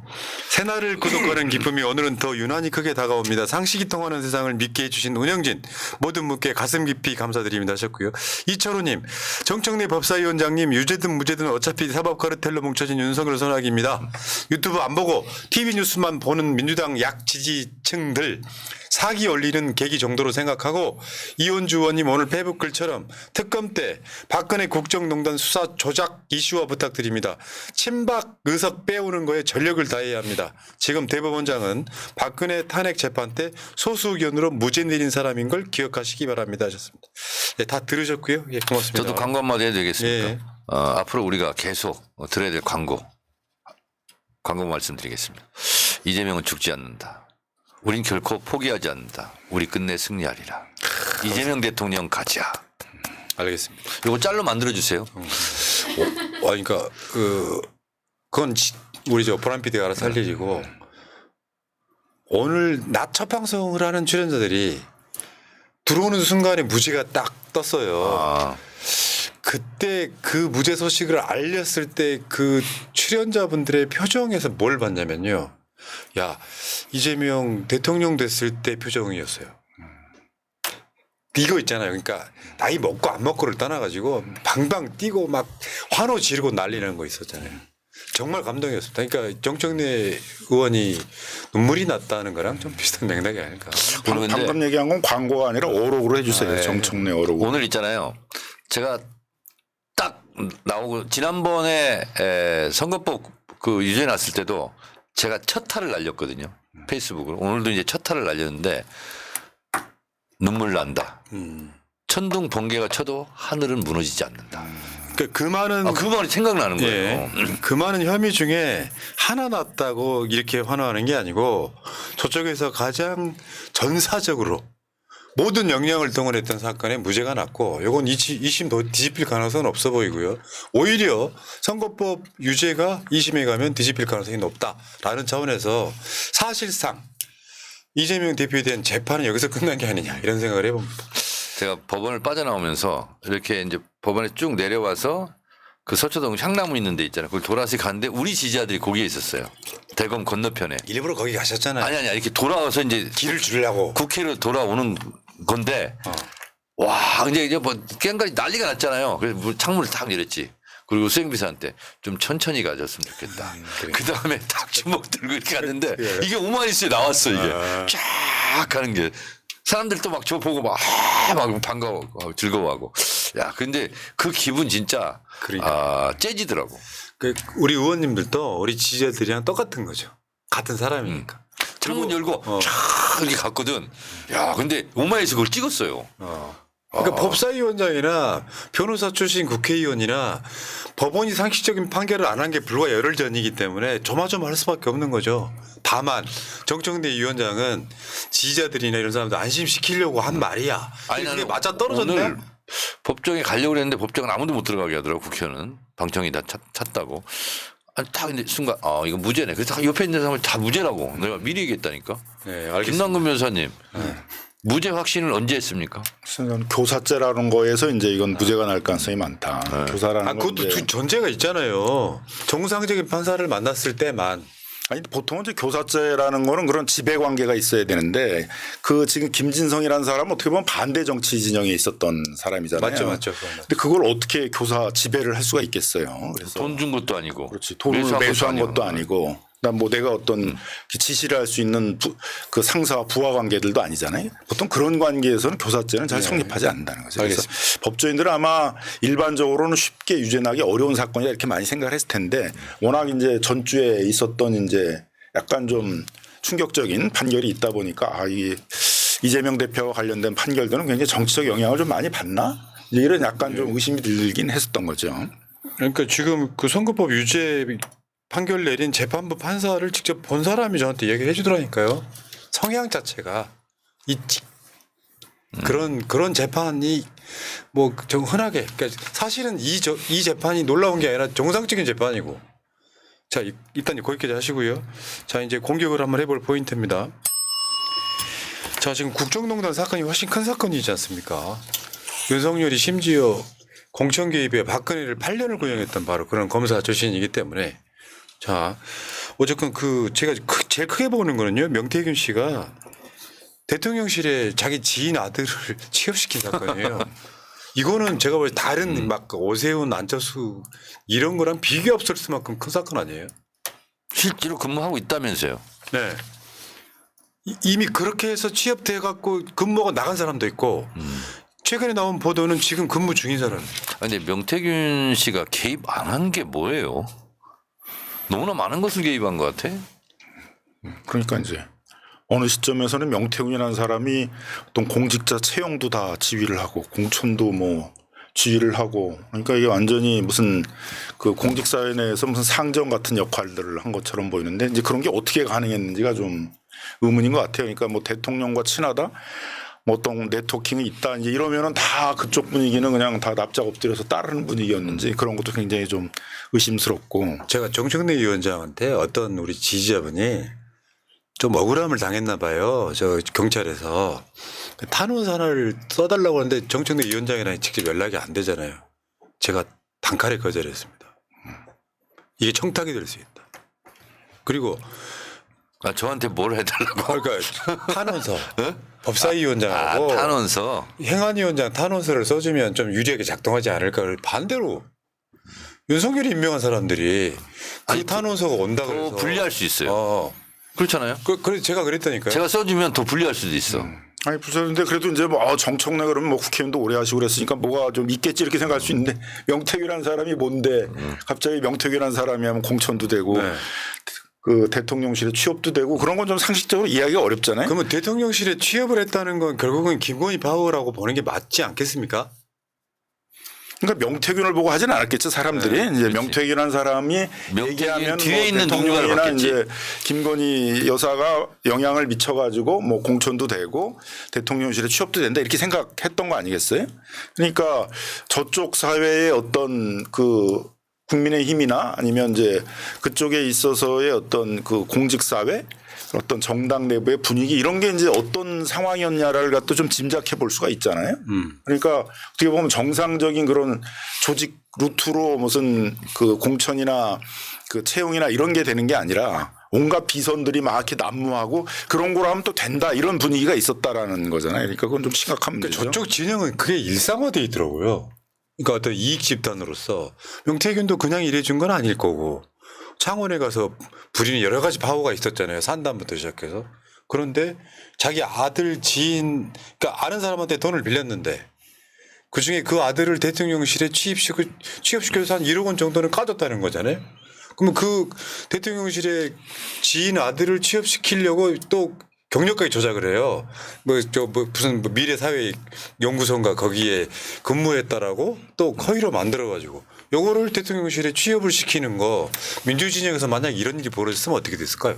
[SPEAKER 1] 새날을 구독하는 기쁨이 오늘은 더 유난히 크게 다가옵니다. 상식이 통하는 세상을 믿게 해주신 운영진 모든 분께 가슴 깊이 감사드립니다 하셨고요. 이철호님 정청래 법사위원장님 유죄든 무죄든 어차피 사법 카르텔로 뭉쳐진 윤석열 선악입니다. 유튜브 안 보고 TV 뉴스만 보는 민주당 약 지지층들 사기 올리는 계기 정도로 생각하고 이원주 의원님 오늘 페이북 글처럼 특검 때 박근혜 국정농단 수사 조작 이슈화 부탁드립니다. 친박 의석 빼오는 거에 전력을 다해야 합니다. 지금 대법원장은 박근혜 탄핵 재판 때 소수 의견으로 무죄 내린 사람인 걸 기억하시기 바랍니다 하셨습니다. 네, 다 들으셨고요. 예, 고맙습니다.
[SPEAKER 2] 저도 광고 한마디 해도 되겠습니까?
[SPEAKER 1] 예.
[SPEAKER 2] 앞으로 우리가 계속 들어야 될 광고 말씀드리겠습니다. 이재명은 죽지 않는다. 우린 결코 포기하지 않는다. 우리 끝내 승리하리라. 이재명 대통령 가자.
[SPEAKER 1] 알겠습니다.
[SPEAKER 2] 이거 짤로 만들어주세요.
[SPEAKER 1] 그러니까 그건 우리 저 보람 PD가 알아서 할 일이고 오늘 낮 첫 방송을 하는 출연자들이 들어오는 순간에 무죄가 딱 떴어요. 그때 그 무죄 소식을 알렸을 때 그 출연자분들의 표정에서 뭘 봤냐면요. 야, 이재명 대통령 됐을 때 표정이었어요. 이거 있잖아요. 그러니까 나이 먹고 안 먹고를 떠나가지고 방방 뛰고 막 환호 지르고 난리나는 거 있었잖아요. 정말 감동이었습니다. 그러니까 정청래 의원이 눈물이 났다는 거랑 좀 비슷한 맥락이 아닐까.
[SPEAKER 3] 방금 얘기한 건 광고가 아니라 어록으로 해주세요.
[SPEAKER 1] 네.
[SPEAKER 3] 정청래 어록.
[SPEAKER 2] 오늘 있잖아요. 제가 딱 나오고 지난번에 선거법 그 유죄 났을 때도 제가 첫 탈을 날렸거든요. 페이스북으로. 오늘도 이제 첫 탈을 날렸는데 눈물 난다. 천둥 번개가 쳐도 하늘은 무너지지 않는다.
[SPEAKER 1] 그 많은
[SPEAKER 2] 그 말이 생각나는 거예요.
[SPEAKER 1] 예, 그 많은 혐의 중에 하나 났다고 이렇게 환호하는 게 아니고 저쪽에서 가장 전사적으로 모든 역량을 동원했던 사건에 무죄가 났고 이건 2심 더 뒤집힐 가능성은 없어 보이고요. 오히려 선거법 유죄가 2심에 가면 뒤집힐 가능성이 높다라는 차원에서 사실상 이재명 대표에 대한 재판은 여기서 끝난 게 아니냐 이런 생각을 해봅니다.
[SPEAKER 2] 제가 법원을 빠져나오면서 이렇게 이제 법원에 쭉 내려와서 그 서초동 향나무 있는 데 있잖아요. 그걸 돌아서 갔는데 우리 지지자들이 거기에 있었어요. 대검 건너편에.
[SPEAKER 1] 일부러 거기 가셨잖아요.
[SPEAKER 2] 아니 이렇게 돌아와서 이제
[SPEAKER 1] 길을 주려고.
[SPEAKER 2] 국회로 돌아오는 건데 와 이제 뭐 깽까지 난리가 났잖아요. 그래서 창문을 탁 열었지. 그리고 수행비서한테 좀 천천히 가졌으면 좋겠다.
[SPEAKER 1] 그래.
[SPEAKER 2] 그 다음에 탁 주먹 들고 이렇게 갔는데 이게 오마이스에 나왔어 이게 쫙 가는 게 사람들 또 막 저 보고 막 반가워 즐거워하고 야, 근데 그 기분 진짜
[SPEAKER 1] 그러니까.
[SPEAKER 2] 째지더라고.
[SPEAKER 1] 그 우리 의원님들도 우리 지지자들이랑 똑같은 거죠. 같은 사람이니까.
[SPEAKER 2] 창문 열고
[SPEAKER 1] 어.
[SPEAKER 2] 쫙 이렇게 갔거든. 야, 근데 오마이에서 그걸 찍었어요.
[SPEAKER 1] 그러니까 법사위원장이나 변호사 출신 국회의원이나 법원이 상식적인 판결을 안 한 게 불과 열흘 전이기 때문에 조마조마할 수밖에 없는 거죠. 다만 정청래 위원장은 지지자들이나 이런 사람들 안심시키려고 한 말이야.
[SPEAKER 2] 아니,
[SPEAKER 1] 그게
[SPEAKER 2] 나는
[SPEAKER 1] 맞아 떨어졌나?
[SPEAKER 2] 오늘 법정에 가려고 했는데 법정은 아무도 못 들어가게 하더라고. 국회의원은 방청이 다 찼다고. 아니 다 근데 순간 이거 무죄네. 그래서 옆에 있는 사람을 다 무죄라고 내가 미리 얘기했다니까.
[SPEAKER 1] 네, 알겠습니다.
[SPEAKER 2] 김남근 변호사님 무죄 확신을 언제 했습니까?
[SPEAKER 3] 저는 교사죄라는 거에서 이제 이건 무죄가 날 가능성이 많다. 교사라는 건
[SPEAKER 1] 그것도
[SPEAKER 3] 이제
[SPEAKER 1] 두 전제가 있잖아요. 정상적인 판사를 만났을 때만.
[SPEAKER 3] 아니 보통은 이제 교사죄라는 거는 그런 지배 관계가 있어야 되는데 그 지금 김진성이라는 사람은 어떻게 보면 반대 정치 진영에 있었던 사람이잖아요.
[SPEAKER 1] 맞죠.
[SPEAKER 3] 근데 그걸 어떻게 교사 지배를 할 수가 있겠어요. 그래서
[SPEAKER 2] 돈 준 것도 아니고.
[SPEAKER 3] 그렇지. 돈을 매수한 것도 아니고. 그다음 뭐 내가 어떤 지시를 할 수 있는 그 상사와 부하 관계들도 아니잖아요. 보통 그런 관계에서는 교사죄는 잘 성립하지 않는다는 거죠. 그래서 법조인들은 아마 일반적으로는 쉽게 유죄나기 어려운 사건이다 이렇게 많이 생각을 했을 텐데 워낙 이제 전주에 있었던 이제 약간 좀 충격적인 판결이 있다 보니까 이 이재명 대표와 관련된 판결들은 굉장히 정치적 영향을 좀 많이 받나? 이런 약간 좀 의심이 들긴 했었던 거죠.
[SPEAKER 1] 그러니까 지금 그 선거법 유죄 판결 내린 재판부 판사를 직접 본 사람이 저한테 얘기를 해주더라니까요. 성향 자체가 그런 재판이 뭐 좀 흔하게 그러니까 사실은 이 재판이 놀라운 게 아니라 정상적인 재판이고. 자 일단 거기까지 하시고요. 자 이제 공격을 한번 해볼 포인트입니다. 자 지금 국정농단 사건이 훨씬 큰 사건이지 않습니까? 윤석열이 심지어 공천 개입에 박근혜를 8년을 구형했던 바로 그런 검사 출신이기 때문에 자 어쨌건 제가 제일 크게 보는 거는요 명태균 씨가 대통령실에 자기 지인 아들을 취업시킨 사건이에요. 이거는 제가 볼 때 다른 막 오세훈 안철수 이런 거랑 비교 없을 수만큼 큰 사건 아니에요?
[SPEAKER 2] 실제로 근무하고 있다면서요.
[SPEAKER 1] 네. 이미 그렇게 해서 취업돼 갖고 근무하고 나간 사람도 있고 최근에 나온 보도는 지금 근무 중인 사람.
[SPEAKER 2] 근데 명태균 씨가 개입 안 한 게 뭐예요? 너무나 많은 것을 개입한 것 같아.
[SPEAKER 3] 그러니까 이제 어느 시점에서는 명태균이라는 사람이 어떤 공직자 채용도 다 지휘를 하고 공천도 뭐 지휘를 하고 그러니까 이게 완전히 무슨 그 공직사회 내에서 무슨 상정 같은 역할들을 한 것처럼 보이는데 이제 그런 게 어떻게 가능했는지가 좀 의문인 것 같아요. 그러니까 뭐 대통령과 친하다 뭐 어떤 네트워킹이 있다 이제 이러면은 다 그쪽 분위기는 그냥 다 납작 엎드려서 따르는 분위기였는지 그런 것도 굉장히 좀 의심스럽고.
[SPEAKER 1] 제가 정청래 위원장한테 어떤 우리 지지자분이 좀 억울함을 당했나 봐요. 저 경찰에서 탄원서를 써달라고 하는데 정청래 위원장이랑 직접 연락이 안 되잖아요. 제가 단칼에 거절했습니다. 이게 청탁이 될 수 있다. 그리고
[SPEAKER 2] 저한테 뭘 해달라고?
[SPEAKER 1] 그러니까 탄원서 법사위원장하고
[SPEAKER 2] 탄원서.
[SPEAKER 1] 행안위원장 탄원서를 써주면 좀 유리하게 작동하지 않을까를 반대로 윤석열이 임명한 사람들이 그 탄원서가 온다
[SPEAKER 2] 더
[SPEAKER 1] 그래서
[SPEAKER 2] 불리할 수 있어요. 그렇잖아요.
[SPEAKER 1] 그래서 제가 그랬다니까요.
[SPEAKER 2] 제가 써주면 더 불리할 수도 있어.
[SPEAKER 3] 아니 부서는데 그래도 이제 뭐 정청래 그러면 뭐 국회의원도 오래 하시고 그랬으니까 뭐가 좀 있겠지 이렇게 생각할 수 있는데 명태균이라는 사람이 뭔데 갑자기 명태균이라는 사람이 하면 공천도 되고
[SPEAKER 1] 네.
[SPEAKER 3] 그 대통령실에 취업도 되고 그런 건 좀 상식적으로 이해하기가 어렵잖아요.
[SPEAKER 1] 그러면 대통령실에 취업을 했다는 건 결국은 김건희 파워라고 보는 게 맞지 않겠습니까?
[SPEAKER 3] 그러니까 명태균을 보고 하진 않았겠죠 사람들이.
[SPEAKER 1] 네,
[SPEAKER 3] 이제 명태균이라는 사람이
[SPEAKER 2] 명태균
[SPEAKER 3] 얘기하면
[SPEAKER 2] 뒤에
[SPEAKER 3] 뭐
[SPEAKER 2] 있는
[SPEAKER 3] 대통령이나
[SPEAKER 2] 누군가를 봤겠지.
[SPEAKER 3] 이제 김건희 여사가 영향을 미쳐가지고 뭐 공천도 되고 대통령실에 취업도 된다 이렇게 생각했던 거 아니겠어요? 그러니까 저쪽 사회의 어떤 그 국민의힘이나 아니면 이제 그쪽에 있어서의 어떤 그 공직사회 어떤 정당 내부의 분위기 이런 게 이제 어떤 상황이었냐를 갖다 좀 짐작해 볼 수가 있잖아요. 그러니까 어떻게 보면 정상적인 그런 조직 루트로 무슨 그 공천이나 그 채용이나 이런 게 되는 게 아니라 온갖 비선들이 막 이렇게 난무하고 그런 거로 하면 또 된다 이런 분위기가 있었다라는 거잖아요. 그러니까 그건 좀 심각한 문제죠.
[SPEAKER 1] 저쪽 진영은 그게 일상화돼 있더라고요. 그러니까 어떤 이익 집단으로서 명태균도 그냥 일해준 건 아닐 거고 창원에 가서 부리는 여러 가지 파워가 있었잖아요. 산담부터 시작해서. 그런데 자기 아들 지인 그러니까 아는 사람한테 돈을 빌렸는데 그중에 그 아들을 대통령실에 취업시켜서 한 1억 원 정도는 까졌다는 거잖아요. 그러면 그 대통령실에 지인 아들을 취업시키려고 또 경력까지 조작을 해요. 무슨 미래사회 연구소인가 거기에 근무했다라고 또 허위로 만들어가지고 요거를 대통령실에 취업을 시키는 거 민주진영에서 만약 이런 일이 벌어졌으면 어떻게 됐을까요?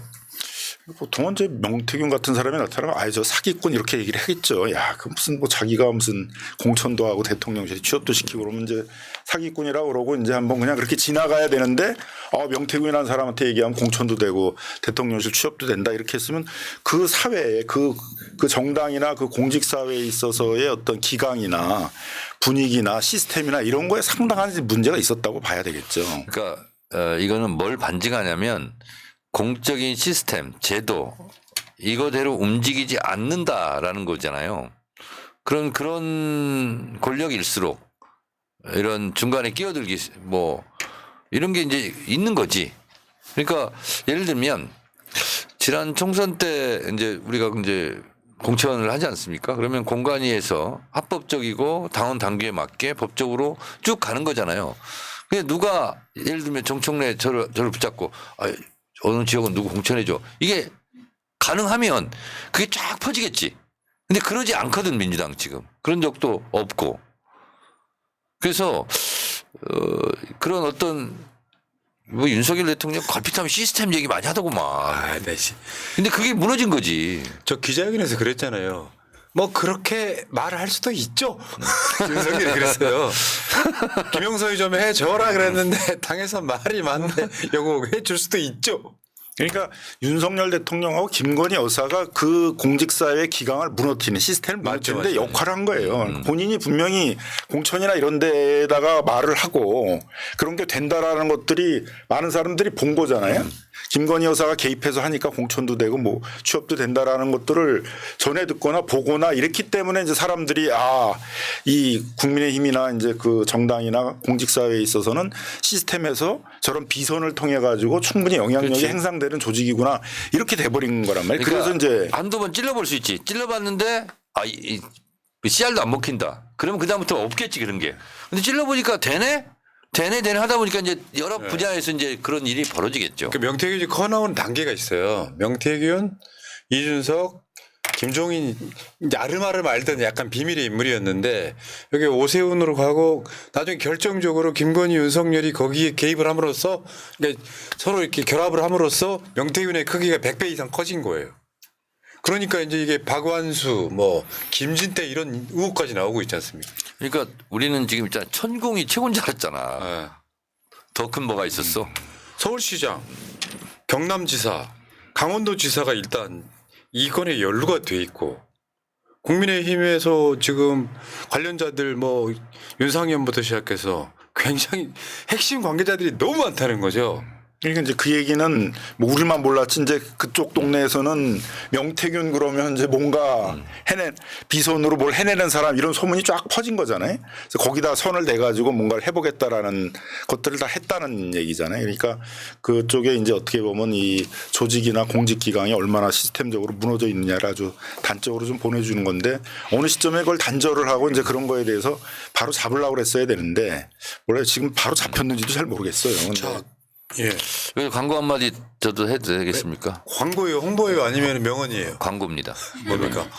[SPEAKER 3] 보통은 이제 명태균 같은 사람이 나타나면 아예 저 사기꾼 이렇게 얘기를 하겠죠. 야, 그 무슨 뭐 자기가 무슨 공천도 하고 대통령실에 취업도 시키고 그러면 이제 사기꾼이라고 그러고 이제 한번 그냥 그렇게 지나가야 되는데 명태균이라는 사람한테 얘기하면 공천도 되고 대통령실 취업도 된다 이렇게 했으면 그 사회에 그 정당이나 그 공직 사회에 있어서의 어떤 기강이나 분위기나 시스템이나 이런 거에 상당한 문제가 있었다고 봐야 되겠죠.
[SPEAKER 2] 그러니까 이거는 뭘 반증하냐면 공적인 시스템, 제도 이거대로 움직이지 않는다라는 거잖아요. 그런 권력일수록 이런 중간에 끼어들기 뭐 이런 게 이제 있는 거지. 그러니까 예를 들면 지난 총선 때 이제 우리가 이제 공천을 하지 않습니까? 그러면 공관위에서 합법적이고 당원 당규에 맞게 법적으로 쭉 가는 거잖아요. 근데 누가 예를 들면 정청래 저를 붙잡고 어느 지역은 누구 공천해줘. 이게 가능하면 그게 쫙 퍼지겠지. 근데 그러지 않거든 민주당 지금. 그런 적도 없고. 그래서 그런 어떤 뭐 윤석열 대통령 걸핏하면 시스템 얘기 많이 하더구만. 근데 그게 무너진 거지.
[SPEAKER 1] 저 기자회견에서 그랬잖아요. 뭐 그렇게 말을 할 수도 있죠. 윤석열이 그랬어요. 김영선이 좀 해줘라 그랬는데 당에서 말이 많네. 요거 해줄 수도 있죠.
[SPEAKER 3] 그러니까 윤석열 대통령하고 김건희 여사가 그 공직사회의 기강을 무너뜨리는 시스템을 무너뜨리는데 역할을 한 거예요. 본인이 분명히 공천이나 이런 데다가 말을 하고 그런 게 된다라는 것들이 많은 사람들이 본 거잖아요. 김건희 여사가 개입해서 하니까 공천도 되고 뭐 취업도 된다라는 것들을 전해 듣거나 보거나 이랬기 때문에 이제 사람들이 이 국민의힘이나 이제 그 정당이나 공직사회에 있어서는 시스템에서 저런 비선을 통해 가지고 충분히 영향력이
[SPEAKER 2] 그렇지.
[SPEAKER 3] 행상되는 조직이구나 이렇게 돼버린 거란 말이에요.
[SPEAKER 2] 그러니까
[SPEAKER 3] 그래서 이제
[SPEAKER 2] 한두 번 찔러볼 수 있지. 찔러봤는데 씨알도 안 먹힌다. 그러면 그다음부터 없겠지 그런 게. 근데 찔러보니까 되네 하다 보니까 이제 여러 분야에서 이제 그런 일이 벌어지겠죠.
[SPEAKER 1] 그 명태균이 커 나오는 단계가 있어요. 명태균, 이준석, 김종인 이제 아름아름 알던 약간 비밀의 인물이었는데 여기 오세훈으로 가고 나중에 결정적으로 김건희, 윤석열이 거기에 개입을 함으로써 그러니까 서로 이렇게 결합을 함으로써 명태균의 크기가 100배 이상 커진 거예요. 그러니까 이제 이게 박완수, 뭐 김진태 이런 의혹까지 나오고 있지 않습니까?
[SPEAKER 2] 그러니까 우리는 지금 있잖아 천공이 최고인 줄 알았잖아.
[SPEAKER 1] 네.
[SPEAKER 2] 더 큰 뭐가 있었어?
[SPEAKER 1] 서울시장, 경남지사, 강원도지사가 일단 이 건에 연루가 돼 있고 국민의힘에서 지금 관련자들 뭐 윤상현부터 시작해서 굉장히 핵심 관계자들이 너무 많다는 거죠.
[SPEAKER 3] 그러니까 이제 그 얘기는 뭐 우리만 몰랐지 이제 그쪽 동네에서는 명태균 그러면 이제 뭔가 비선으로 뭘 해내는 사람 이런 소문이 쫙 퍼진 거잖아요. 그래서 거기다 선을 내 가지고 뭔가를 해보겠다라는 것들을 다 했다는 얘기잖아요. 그러니까 그쪽에 이제 어떻게 보면 이 조직이나 공직 기강이 얼마나 시스템적으로 무너져 있느냐를 아주 단적으로 좀 보내주는 건데 어느 시점에 그걸 단절을 하고 이제 그런 거에 대해서 바로 잡으려고 그랬어야 되는데 몰라요. 지금 바로 잡혔는지도 잘 모르겠어요. 근데
[SPEAKER 1] 예.
[SPEAKER 2] 여기 광고 한마디 저도 해도 되겠습니까?
[SPEAKER 1] 광고예요, 홍보예요, 아니면 명언이에요?
[SPEAKER 2] 광고입니다.
[SPEAKER 1] 뭡니까?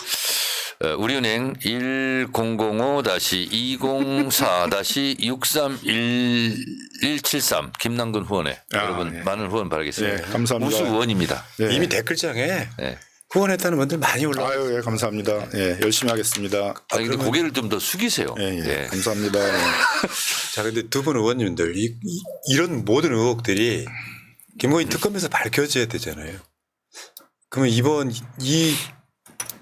[SPEAKER 2] 우리은행 1005-204-631173 김남근 후원회 여러분
[SPEAKER 3] 예.
[SPEAKER 2] 많은 후원 바라겠습니다.
[SPEAKER 3] 예, 감사합니다.
[SPEAKER 2] 우수 의원입니다.
[SPEAKER 3] 예.
[SPEAKER 1] 이미 댓글창에
[SPEAKER 2] 네.
[SPEAKER 1] 후원했다는 분들 많이 올라와요.
[SPEAKER 3] 아유, 예, 감사합니다. 예, 열심히 하겠습니다.
[SPEAKER 2] 아니 근데 고개를 좀 더 숙이세요.
[SPEAKER 3] 예, 예,
[SPEAKER 2] 예.
[SPEAKER 3] 감사합니다.
[SPEAKER 1] 자, 근데 두 분 의원님들 이런 모든 의혹들이 김건희 특검에서 밝혀져야 되잖아요. 그러면 이번 이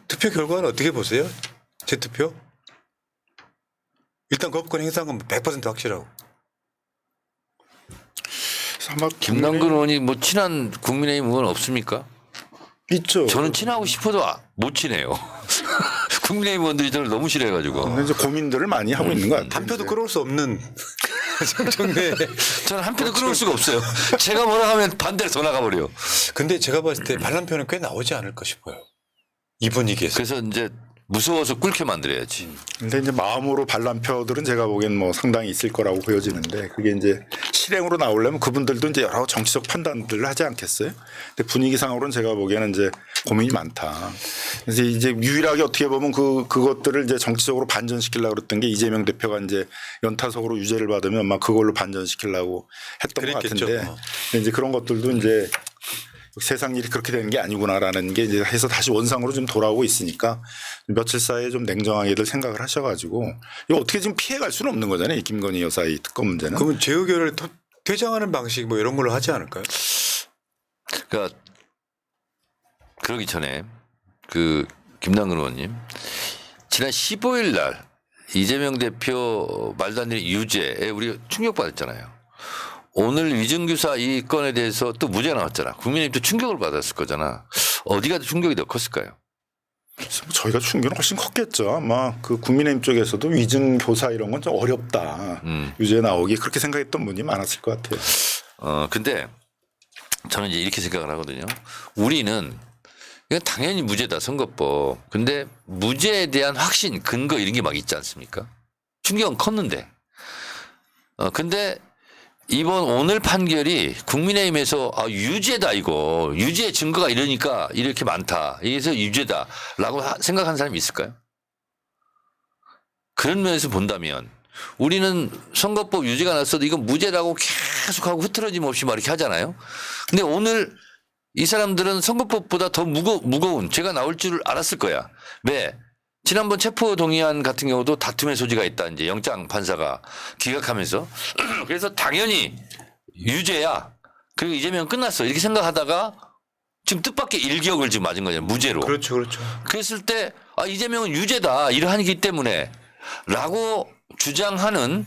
[SPEAKER 1] 투표 결과는 어떻게 보세요? 제 투표? 일단 거부권 행사한 건 100% 확실하고.
[SPEAKER 3] 아마
[SPEAKER 2] 김남근 의원이 뭐 친한 국민의힘 의원 없습니까?
[SPEAKER 3] 있죠.
[SPEAKER 2] 저는 친하고 싶어도 못 친해요. 국민의힘 의원들이 저를 너무 싫어해가지고.
[SPEAKER 3] 근데 이제 고민들을 많이 하고 있는 것 같아요.
[SPEAKER 1] 한 표도 끌어올 수 없는 정청래.
[SPEAKER 2] 저는 한 표도 끌어올 수가 없어요. 제가 뭐라 하면 반대로 더 나가버려요.
[SPEAKER 1] 근데 제가 봤을 때 반란표는 꽤 나오지 않을까 싶어요. 이 분위기에서.
[SPEAKER 2] 그래서 이제 무서워서 꿇게 만들어야지.
[SPEAKER 3] 근데 이제 마음으로 반란표들은 제가 보기엔 뭐 상당히 있을 거라고 보여지는데 그게 이제 실행으로 나오려면 그분들도 이제 여러 정치적 판단들을 하지 않겠어요? 근데 분위기상으로는 제가 보기에는 이제 고민이 많다. 그래서 이제 유일하게 어떻게 보면 그것들을 이제 정치적으로 반전시키려고 그랬던 게 이재명 대표가 이제 연타석으로 유죄를 받으면 막 그걸로 반전시키려고 했던 것
[SPEAKER 1] 그랬겠죠.
[SPEAKER 3] 같은데 근데 이제 그런 것들도 이제 세상 일이 그렇게 되는 게 아니구나라는 게 이제 해서 다시 원상으로 좀 돌아오고 있으니까 며칠 사이에 좀 냉정하게들 생각을 하셔가지고 이거 어떻게 지금 피해갈 수는 없는 거잖아요. 이 김건희 여사 이 특검 문제는.
[SPEAKER 1] 그러면 재의결을 퇴장하는 방식 뭐 이런 걸로 하지 않을까요?
[SPEAKER 2] 그러니까 그러기 전에 그 김남근 의원님 지난 15일 날 이재명 대표 말도 안 되는 유죄에 우리 충격받았잖아요. 오늘 위증교사 이 건에 대해서 또 무죄 나왔잖아. 국민의힘도 충격을 받았을 거잖아. 어디가 더 충격이 더 컸을까요?
[SPEAKER 3] 저희가 충격은 훨씬 컸겠죠. 아마 그 국민의힘 쪽에서도 위증 교사 이런 건 좀 어렵다. 유죄 나오기 그렇게 생각했던 분이 많았을 것 같아요.
[SPEAKER 2] 근데 저는 이제 이렇게 생각을 하거든요. 우리는 이건 당연히 무죄다 선거법. 근데 무죄에 대한 확신, 근거 이런 게 막 있지 않습니까? 충격은 컸는데. 근데 이번 오늘 판결이 국민의힘에서 유죄다 이거. 유죄 증거가 이러니까 이렇게 많다. 이래서 유죄다라고 생각하는 사람이 있을까요? 그런 면에서 본다면 우리는 선거법 유죄가 났어도 이건 무죄라고 계속하고 흐트러짐 없이 막 이렇게 하잖아요. 근데 오늘 이 사람들은 선거법보다 더 무거운 죄가 나올 줄 알았을 거야. 왜? 지난번 체포동의안 같은 경우도 다툼의 소지가 있다. 이제 영장 판사가 기각하면서. 그래서 당연히 유죄야. 그리고 이재명 끝났어. 이렇게 생각하다가 지금 뜻밖의 일격을 지금 맞은 거잖아요. 무죄로.
[SPEAKER 1] 그렇죠, 그렇죠.
[SPEAKER 2] 그랬을 때 이재명은 유죄다. 이러하기 때문에 라고 주장하는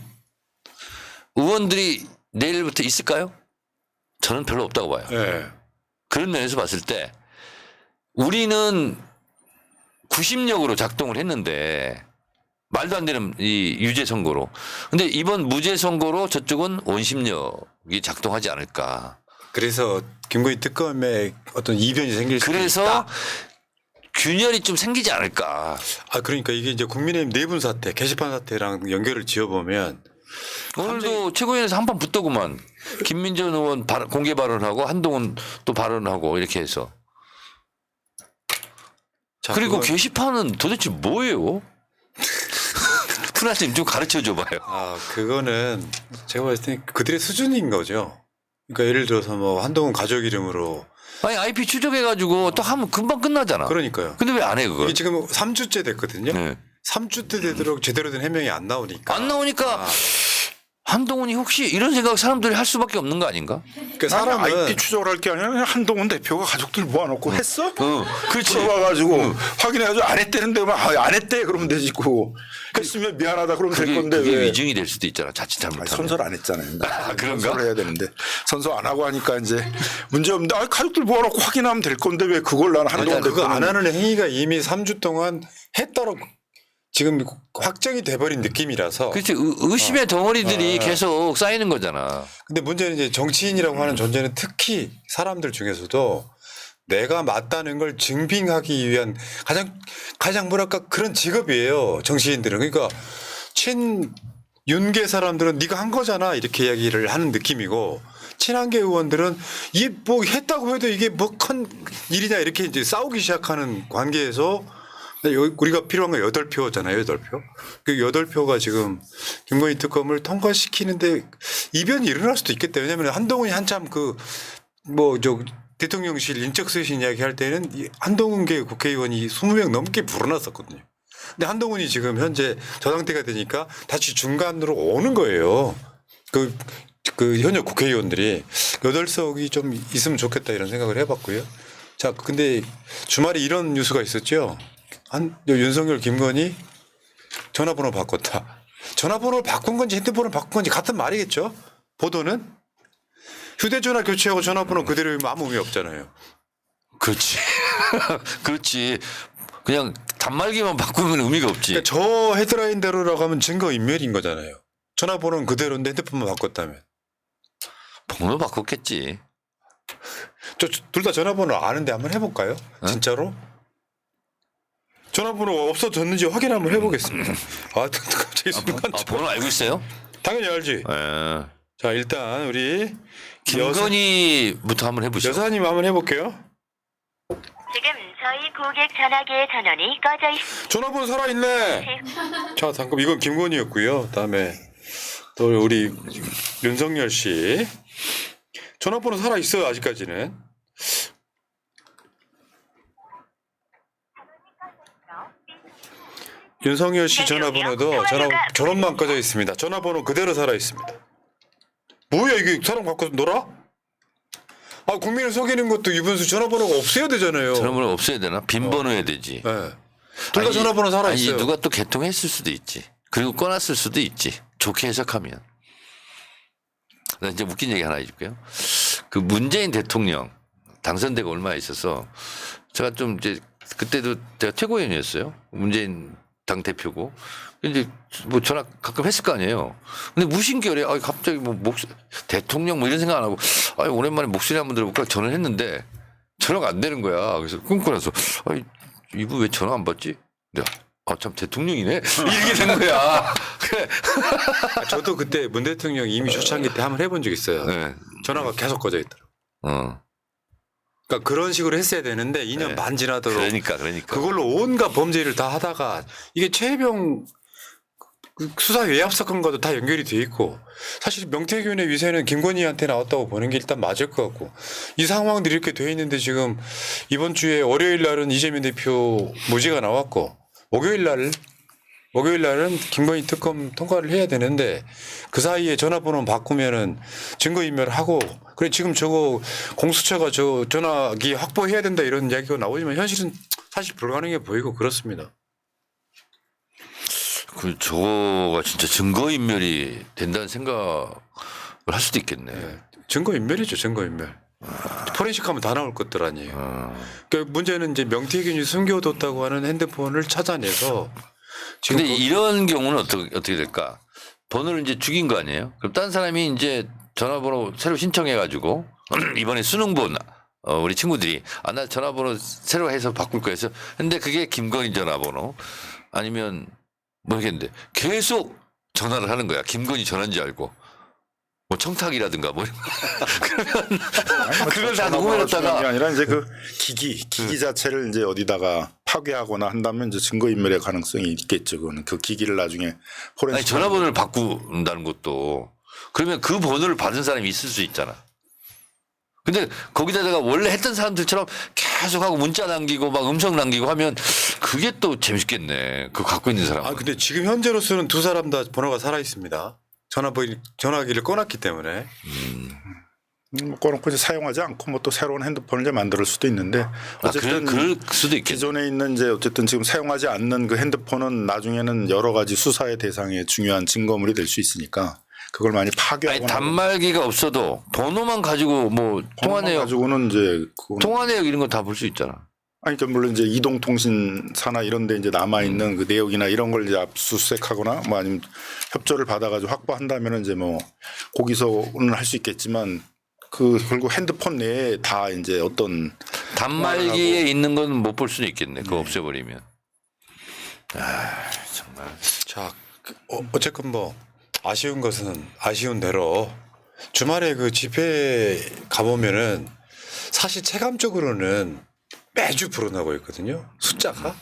[SPEAKER 2] 의원들이 내일부터 있을까요? 저는 별로 없다고 봐요.
[SPEAKER 1] 네.
[SPEAKER 2] 그런 면에서 봤을 때 우리는 구심력으로 작동을 했는데 말도 안 되는 이 유죄 선고로. 근데 이번 무죄 선고로 저쪽은 원심력이 작동하지 않을까.
[SPEAKER 1] 그래서 김건희 특검에 어떤 이변이 생길 수도
[SPEAKER 2] 그래서
[SPEAKER 1] 있다.
[SPEAKER 2] 균열이 좀 생기지 않을까.
[SPEAKER 1] 그러니까 이게 이제 국민의힘 내분 사태, 게시판 사태랑 연결을 지어보면
[SPEAKER 2] 오늘도 최고위원회에서 한판 붙더구만. 김민전 의원 공개 발언하고 한동훈 또 발언하고 이렇게 해서.
[SPEAKER 1] 자,
[SPEAKER 2] 그리고
[SPEAKER 1] 그건-
[SPEAKER 2] 게시판은 도대체 뭐예요? 푸나님 좀 가르쳐 줘봐요.
[SPEAKER 1] 그거는 제가 봤을 때 그들의 수준인 거죠. 그러니까 예를 들어서 뭐 한동훈 가족 이름으로
[SPEAKER 2] 아니 IP 추적해가지고 또 하면 금방 끝나잖아.
[SPEAKER 1] 그러니까요.
[SPEAKER 2] 근데 왜 안 해 그걸?
[SPEAKER 1] 이게 지금 3주째 됐거든요.
[SPEAKER 2] 네.
[SPEAKER 1] 3주 때 되도록 제대로 된 해명이 안 나오니까.
[SPEAKER 2] 안 나오니까 한동훈이 혹시 이런 생각 사람들이 할 수밖에 없는 거 아닌가?
[SPEAKER 1] 그러니까
[SPEAKER 3] 사람은
[SPEAKER 1] 사람은
[SPEAKER 3] IP 추적을 할 게 아니라 그냥 한동훈 대표가 가족들 모아놓고 했어?
[SPEAKER 2] 그렇지.
[SPEAKER 3] 들어와가지고 확인해가지고 안 했대는데 안 했대 그러면 되지 고 했으면 미안하다 그러면 될 건데
[SPEAKER 2] 그게
[SPEAKER 3] 왜
[SPEAKER 2] 위증이 될 수도 있잖아. 자칫 잘못하면.
[SPEAKER 3] 선서를 안 했잖아요.
[SPEAKER 2] 그런가?
[SPEAKER 3] 선서를 해야 되는데 선서 안 하고 하니까 이제 문제 없는데 가족들 모아놓고 확인하면 될 건데 왜 그걸 나는 한동훈
[SPEAKER 1] 일단 그거
[SPEAKER 3] 대표는
[SPEAKER 1] 안 하는 행위가 이미 3주 동안 했다고 지금 확정이 돼버린 느낌이라서.
[SPEAKER 2] 그렇지. 의심의 덩어리들이 계속 쌓이는 거잖아.
[SPEAKER 1] 근데 문제는 이제 정치인이라고 하는 존재는 특히 사람들 중에서도 내가 맞다는 걸 증빙하기 위한 가장 뭐랄까 그런 직업이에요. 정치인들은. 그러니까 친윤계 사람들은 네가 한 거잖아 이렇게 이야기를 하는 느낌이고 친한계 의원들은 이게 뭐 했다고 해도 이게 뭐 큰 일이냐 이렇게 이제 싸우기 시작하는 관계에서 우리가 필요한 건 8표잖아요. 8표. 그 8표가 지금 김건희 특검을 통과시키는데 이변이 일어날 수도 있겠다. 왜냐하면 한동훈이 한참 대통령실 인적쇄신 이야기 할 때는 이 한동훈계 국회의원이 20명 넘게 불어났었거든요. 근데 한동훈이 지금 현재 저 상태가 되니까 다시 중간으로 오는 거예요. 그 현역 국회의원들이 8석이 좀 있으면 좋겠다 이런 생각을 해봤고요. 자, 근데 주말에 이런 뉴스가 있었죠. 윤석열, 김건희 전화번호 바꿨다. 전화번호를 바꾼 건지 핸드폰을 바꾼 건지 같은 말이겠죠. 보도는 휴대전화 교체하고 전화번호 그대로면 아무 의미 없잖아요.
[SPEAKER 2] 그렇지. 그렇지. 그냥 단말기만 바꾸면 의미가 없지.
[SPEAKER 1] 그러니까 저 헤드라인대로라고 하면 증거 인멸인 거잖아요. 전화번호는 그대로인데 핸드폰만 바꿨다면.
[SPEAKER 2] 번호 바꿨겠지.
[SPEAKER 1] 둘 다 전화번호 아는데 한번 해볼까요? 진짜로? 전화번호 없어졌는지 확인 한번 해보겠습니다. 갑자기 순간
[SPEAKER 2] 번호 알고 있어요?
[SPEAKER 1] 당연히 알지.
[SPEAKER 2] 예.
[SPEAKER 1] 자 일단 우리
[SPEAKER 2] 김건희부터 한번 해보시죠.
[SPEAKER 1] 여사님 한번 해볼게요.
[SPEAKER 4] 지금 저희 고객 전화기의 전원이 꺼져 있습니다.
[SPEAKER 1] 전화번호 살아있네. 자 잠깐 이건 김건희였고요. 다음에 또 우리 윤석열 씨 전화번호 살아있어요 아직까지는. 윤석열 씨 전화번호도 전원만 꺼져 있습니다. 전화번호 그대로 살아 있습니다. 뭐야 이게 사람 갖고 놀아? 아 국민을 속이는 것도 유분수 전화번호가 없어야 되잖아요.
[SPEAKER 2] 전화번호 없어야 되나? 빈 번호 해야 되지.
[SPEAKER 1] 네. 둘 다 전화번호 살아 있어요.
[SPEAKER 2] 아니 누가 또 개통했을 수도 있지. 그리고 꺼놨을 수도 있지. 좋게 해석하면. 나 이제 웃긴 얘기 하나 해줄게요. 그 문재인 대통령 당선되고 얼마 있어서 제가 좀 이제 그때도 제가 최고위원이었어요. 문재인 당 대표고. 이제 뭐 전화 가끔 했을 거 아니에요. 근데 무심결에 갑자기 뭐 대통령 뭐 이런 생각 안 하고 오랜만에 목소리 한번 들어볼까 전화를 했는데 전화가 안 되는 거야. 그래서 끊고 나서 이분 왜 전화 안 받지? 내가 참 대통령이네 이렇게 된 거야. 그래.
[SPEAKER 1] 저도 그때 문 대통령 이미 초창기 때 한번 해본 적 있어요.
[SPEAKER 2] 네.
[SPEAKER 1] 전화가 계속 꺼져 있더라고. 그러니까 그런 식으로 했어야 되는데 2년
[SPEAKER 2] 네.
[SPEAKER 1] 반 지나도록
[SPEAKER 2] 그러니까.
[SPEAKER 1] 그걸로 온갖 범죄를 다 하다가 이게 최혜병 수사 외압 사건과도 다 연결이 돼 있고 사실 명태균의 위세는 김건희한테 나왔다고 보는 게 일단 맞을 것 같고 이 상황들이 이렇게 돼 있는데 지금 이번 주에 월요일 날은 이재명 대표 무죄가 나왔고 목요일 날은 김건희 특검 통과를 해야 되는데 그 사이에 전화번호 바꾸면은 증거인멸하고 그래 지금 저거 공수처가 저 전화기 확보해야 된다 이런 이야기가 나오지만 현실은 사실 불가능해 보이고 그렇습니다.
[SPEAKER 2] 저거가 진짜 증거인멸이 된다는 생각을 할 수도 있겠네.
[SPEAKER 1] 네. 증거인멸이죠, 증거인멸. 포렌식하면 다 나올 것들 아니에요. 그러니까 문제는 이제 명태균이 숨겨뒀다고 하는 핸드폰을 찾아내서 지금
[SPEAKER 2] 근데 이런 경우는 어떻게 될까? 번호를 이제 죽인 거 아니에요? 그럼 딴 사람이 이제 전화번호 새로 신청해가지고 이번에 수능본 우리 친구들이 나 전화번호 새로 해서 바꿀 거야 해서 근데 그게 김건희 전화번호 아니면 모르겠는데 계속 전화를 하는 거야. 김건희 전화인 줄 알고. 뭐 청탁이라든가 뭐 그러면 그걸 다 녹음해놨다가
[SPEAKER 3] 게 아니라 이제 그 기기 자체를 이제 어디다가 파괴하거나 한다면 이제 증거인멸의 가능성이 있겠죠. 그거는 그 기기를 나중에 포렌식
[SPEAKER 2] 전화번호를 바꾼다는 것도 그러면 그 번호를 받은 사람이 있을 수 있잖아. 근데 거기다가 원래 했던 사람들처럼 계속하고 문자 남기고 막 음성 남기고 하면 그게 또 재밌겠네. 그거 갖고 있는 사람.
[SPEAKER 1] 근데 지금 현재로서는 두 사람 다 번호가 살아 있습니다. 전화기를 꺼놨기 때문에.
[SPEAKER 3] 꺼놓고 이제 사용하지 않고 뭐 또 새로운 핸드폰을 이제 만들 수도 있는데 어쨌든
[SPEAKER 2] 그럴 수도 있겠네.
[SPEAKER 3] 기존에 있는 이제 어쨌든 지금 사용하지 않는 그 핸드폰은 나중에는 여러 가지 수사의 대상의 중요한 증거물이 될 수 있으니까 그걸 많이 파괴하거나
[SPEAKER 2] 단말기가 없어도 번호만 가지고 뭐 통화 내역
[SPEAKER 3] 가지고는 이제
[SPEAKER 2] 통화 내역 이런 거 다 볼 수 있잖아.
[SPEAKER 3] 그러니까 물론 이제 이동통신사나 이런 데 이제 남아 있는 그 내역이나 이런 걸 이제 압수수색하거나 뭐 아니면 협조를 받아가지고 확보한다면은 이제 뭐 거기서는 할 수 있겠지만 그 결국 핸드폰 내에 다 이제 어떤
[SPEAKER 2] 단말기에 있는 건 못 볼 수도 있겠네. 그거 없애버리면. 정말.
[SPEAKER 1] 자, 어쨌건 뭐 아쉬운 것은 아쉬운 대로 주말에 그 집회 가보면은 사실 체감적으로는 매주 불어나고 있거든요. 숫자가.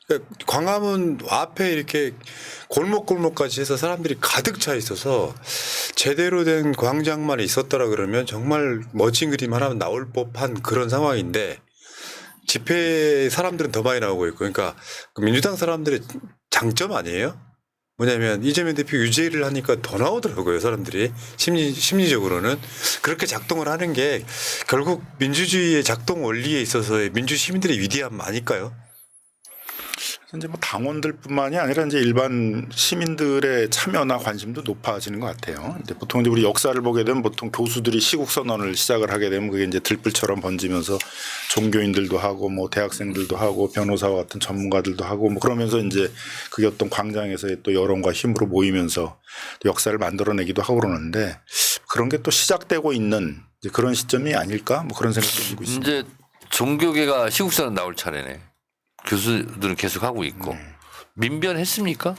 [SPEAKER 1] 그러니까 광화문 앞에 이렇게 골목골목까지 해서 사람들이 가득 차 있어서 제대로 된 광장만 있었더라 그러면 정말 멋진 그림 하나 나올 법한 그런 상황인데 집회 사람들은 더 많이 나오고 있고 그러니까 민주당 사람들의 장점 아니에요? 뭐냐면 이재명 대표 유죄를 하니까 더 나오더라고요 사람들이 심리적으로는 그렇게 작동을 하는 게 결국 민주주의의 작동 원리에 있어서의 민주 시민들의 위대함 아닐까요?
[SPEAKER 3] 이제 뭐 당원들뿐만이 아니라 이제 일반 시민들의 참여나 관심도 높아지는 것 같아요. 이제 보통 이제 우리 역사를 보게 되면 보통 교수들이 시국 선언을 시작을 하게 되면 그게 이제 들불처럼 번지면서 종교인들도 하고 뭐 대학생들도 하고 변호사와 같은 전문가들도 하고 뭐 그러면서 이제 그게 어떤 광장에서의 또 여론과 힘으로 모이면서 역사를 만들어내기도 하고 그러는데 그런 게 또 시작되고 있는 이제 그런 시점이 아닐까 뭐 그런 생각도 들고 있습니다.
[SPEAKER 2] 이제 종교계가 시국선언 나올 차례네. 교수들은 계속 하고 있고 민변했습니까?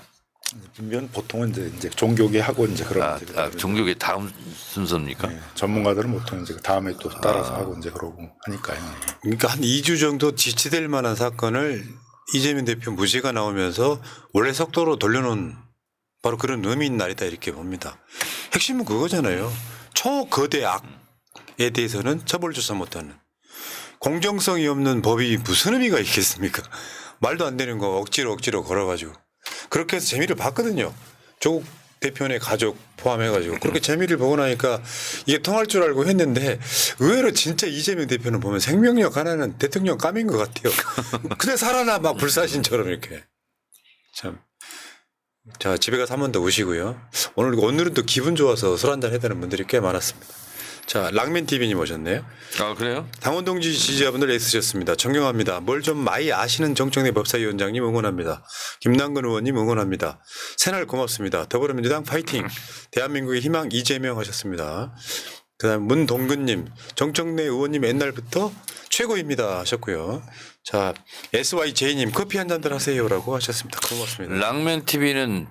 [SPEAKER 3] 민변 보통은 이제 종교계 하고 이제 그런
[SPEAKER 2] 종교계 다음 순서입니까?
[SPEAKER 3] 네, 전문가들은 보통 이제 다음에 또 따라서 하고 이제 그러고 하니까요.
[SPEAKER 1] 그러니까 한 2주 정도 지치될 만한 사건을 이재명 대표 무죄가 나오면서 원래 속도로 돌려놓은 바로 그런 의미 있는 날이다 이렇게 봅니다. 핵심은 그거잖아요. 초거대 악에 대해서는 처벌조차 못하는 공정성이 없는 법이 무슨 의미가 있겠습니까? 말도 안 되는 거 억지로 걸어가지고 그렇게 해서 재미를 봤거든요. 조국 대표의 가족 포함해가지고 그렇게 재미를 보고 나니까 이게 통할 줄 알고 했는데 의외로 진짜 이재명 대표는 보면 생명력 하나는 대통령 까민 것 같아요. 근데 살아나 막 불사신처럼 이렇게 참. 자, 집에 가서 한 번 더 우시고요. 오늘은 또 기분 좋아서 술 한잔 해야 되는 분들이 꽤 많았습니다. 자, 랑맨TV님 오셨네요.
[SPEAKER 2] 아, 그래요?
[SPEAKER 1] 당원동지 지지자분들 애쓰셨습니다. 존경합니다. 뭘 좀 많이 아시는 정청래 법사위원장님 응원합니다. 김남근 의원님 응원합니다. 새날 고맙습니다. 더불어민주당 파이팅. 대한민국의 희망 이재명 하셨습니다. 그다음 문동근님 정청래 의원님 옛날부터 최고입니다 하셨고요. 자, SYJ님 커피 한 잔들 하세요라고 하셨습니다. 고맙습니다.
[SPEAKER 2] 랑맨 TV는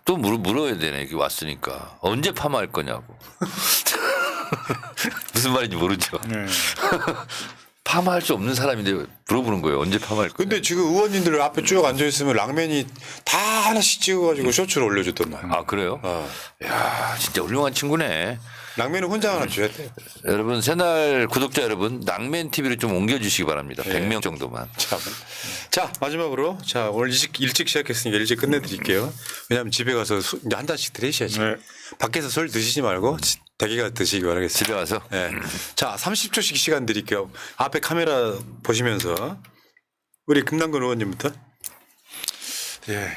[SPEAKER 2] 또 물어야 되네. 여기 왔으니까 언제 파마할 거냐고. 무슨 말인지 모르죠.
[SPEAKER 3] 네.
[SPEAKER 2] 파마할 수 없는 사람인데 물어보는 거예요. 언제 파마할 거냐.
[SPEAKER 1] 근데 지금 의원님들 앞에 쭉 앉아 있으면 랑맨이 다 하나씩 찍어가지고 쇼츠를 올려주더만.
[SPEAKER 2] 아, 그래요? 야, 진짜 훌륭한 친구네.
[SPEAKER 1] 랑맨은 혼자 하나 줘야 돼.
[SPEAKER 2] 여러분, 새날 구독자 여러분, 랑맨 TV를 좀 옮겨주시기 바랍니다. 100명 정도만.
[SPEAKER 1] 자, 마지막으로 자 오늘 일찍 시작했으니까 일찍 끝내드릴게요. 왜냐하면 집에 가서 이제 한 잔씩 드리셔야지.
[SPEAKER 3] 네.
[SPEAKER 1] 밖에서 술 드시지 말고 댁에 가서 드시기 바라겠습니다.
[SPEAKER 2] 집에 가서.
[SPEAKER 1] 네. 자, 30초씩 시간 드릴게요. 앞에 카메라 보시면서 우리 금남근 의원님부터.
[SPEAKER 3] 예.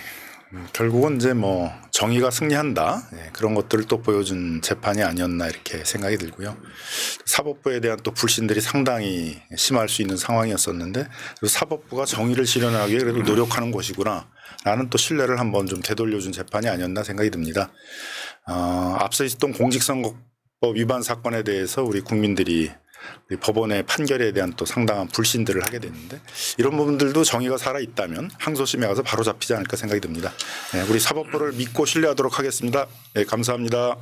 [SPEAKER 3] 결국은 이제 뭐 정의가 승리한다 그런 것들을 또 보여준 재판이 아니었나 이렇게 생각이 들고요. 사법부에 대한 또 불신들이 상당히 심할 수 있는 상황이었었는데 사법부가 정의를 실현하기 위해 그래도 노력하는 곳이구나 라는 또 신뢰를 한번 좀 되돌려준 재판이 아니었나 생각이 듭니다. 앞서 있었던 공직선거법 위반 사건에 대해서 우리 국민들이 우리 법원의 판결에 대한 또 상당한 불신들을 하게 됐는데 이런 부분들도 정의가 살아있다면 항소심에 가서 바로 잡히지 않을까 생각이 듭니다. 네, 우리 사법부를 믿고 신뢰하도록 하겠습니다. 네, 감사합니다.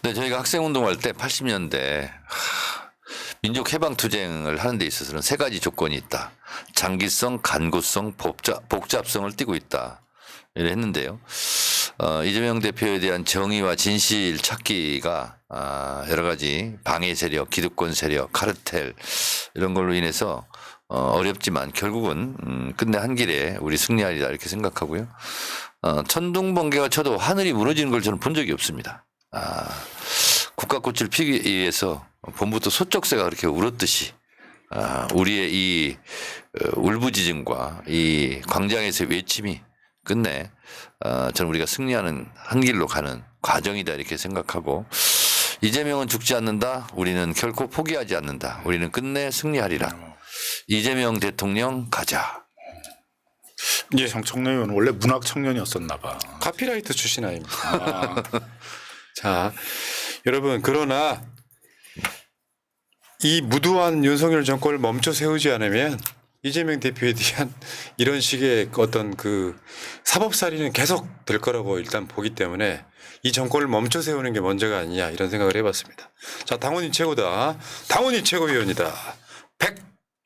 [SPEAKER 2] 네, 저희가 학생운동할 때 80년대 민족해방투쟁을 하는 데 있어서는 세 가지 조건이 있다. 장기성, 간구성, 복잡성을 띠고 있다. 이래 했는데요. 이재명 대표에 대한 정의와 진실 찾기가 여러 가지 방해 세력, 기득권 세력, 카르텔 이런 걸로 인해서 어렵지만 결국은 끝내 한 길에 우리 승리하리라 이렇게 생각하고요. 천둥번개가 쳐도 하늘이 무너지는 걸 저는 본 적이 없습니다. 국가꽃을 피기 위해서 봄부터 소쩍새가 그렇게 울었듯이 우리의 이 울부짖음과 이 광장에서의 외침이 끝내 저는 우리가 승리하는 한 길로 가는 과정이다 이렇게 생각하고 이재명은 죽지 않는다. 우리는 결코 포기하지 않는다. 우리는 끝내 승리하리라. 이재명 대통령 가자.
[SPEAKER 3] 예. 정청래 의원은 원래 문학 청년이었었나 봐.
[SPEAKER 1] 카피라이터 출신 아닙니까? 자, 여러분 그러나 이 무도한 윤석열 정권을 멈춰 세우지 않으면 이재명 대표에 대한 이런 식의 어떤 그 사법살이는 계속 될 거라고 일단 보기 때문에 이 정권을 멈춰 세우는 게 먼저가 아니냐 이런 생각을 해봤습니다. 자, 당원이 최고다. 당원이 최고위원이다.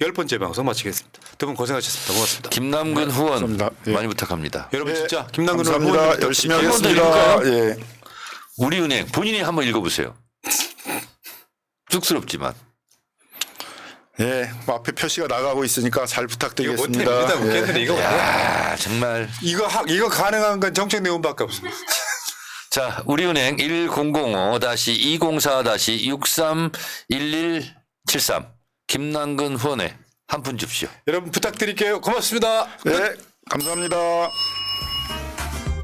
[SPEAKER 1] 110번째 방송 마치겠습니다. 두 분 고생하셨습니다. 고맙습니다.
[SPEAKER 2] 김남근 후원
[SPEAKER 3] 감사합니다. 예.
[SPEAKER 2] 많이 부탁합니다.
[SPEAKER 1] 여러분
[SPEAKER 3] 예,
[SPEAKER 1] 진짜 김남근 후원
[SPEAKER 3] 감사합니다. 열심히
[SPEAKER 2] 한번 더
[SPEAKER 3] 하겠습니다.
[SPEAKER 2] 읽을까요?
[SPEAKER 3] 예.
[SPEAKER 2] 우리은행 본인이 한번 읽어보세요. 쑥스럽지만.
[SPEAKER 3] 예, 뭐 앞에 표시가 나가고 있으니까 잘
[SPEAKER 1] 이거
[SPEAKER 3] 부탁드리겠습니다.
[SPEAKER 1] 못해.
[SPEAKER 3] 예.
[SPEAKER 1] 웃겠는데 이거
[SPEAKER 2] 야, 정말.
[SPEAKER 1] 이거 가능한 건 정책 내용밖에 없습니다.
[SPEAKER 2] 자, 우리은행 1005-2024-631173 김남근 후원에 한 푼 줍시오.
[SPEAKER 1] 여러분 부탁드릴게요. 고맙습니다.
[SPEAKER 3] 네, 감사합니다.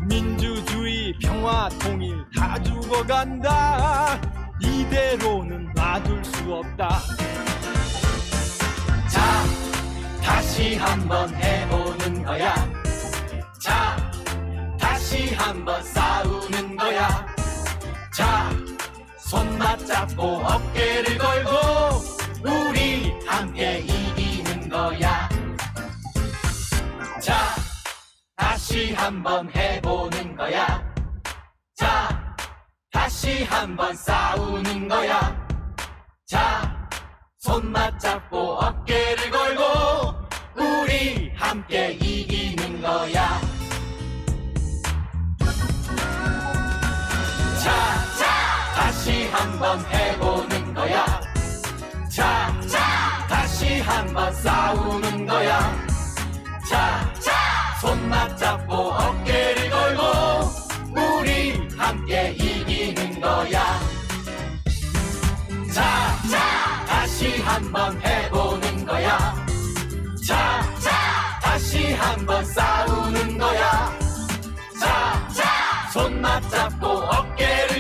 [SPEAKER 5] 민주주의 평화 통일 다 죽어간다. 이대로는 놔둘 수 없다.
[SPEAKER 6] 자, 다시 한번 해보는 거야. 자, 다시 한번 싸우는 거야. 자, 손 맞잡고 어깨를 걸고 우리 함께 이기는 거야. 자, 다시 한번 해보는 거야. 자, 다시 한번 싸우는 거야. 자, 손 맞잡고 어깨를 걸고 우리 함께 이기는 거야. 자, 다시 한번 해보는 거야. 자, 다시 한번 싸우는 거야. 자, 손 맞잡고 어깨를 걸고 우리 함께 이기는 거야. 자, 다시 한번 해보는 거야. 자, 다시 한번 싸우는 거야. 자, 손 맞잡고 어깨를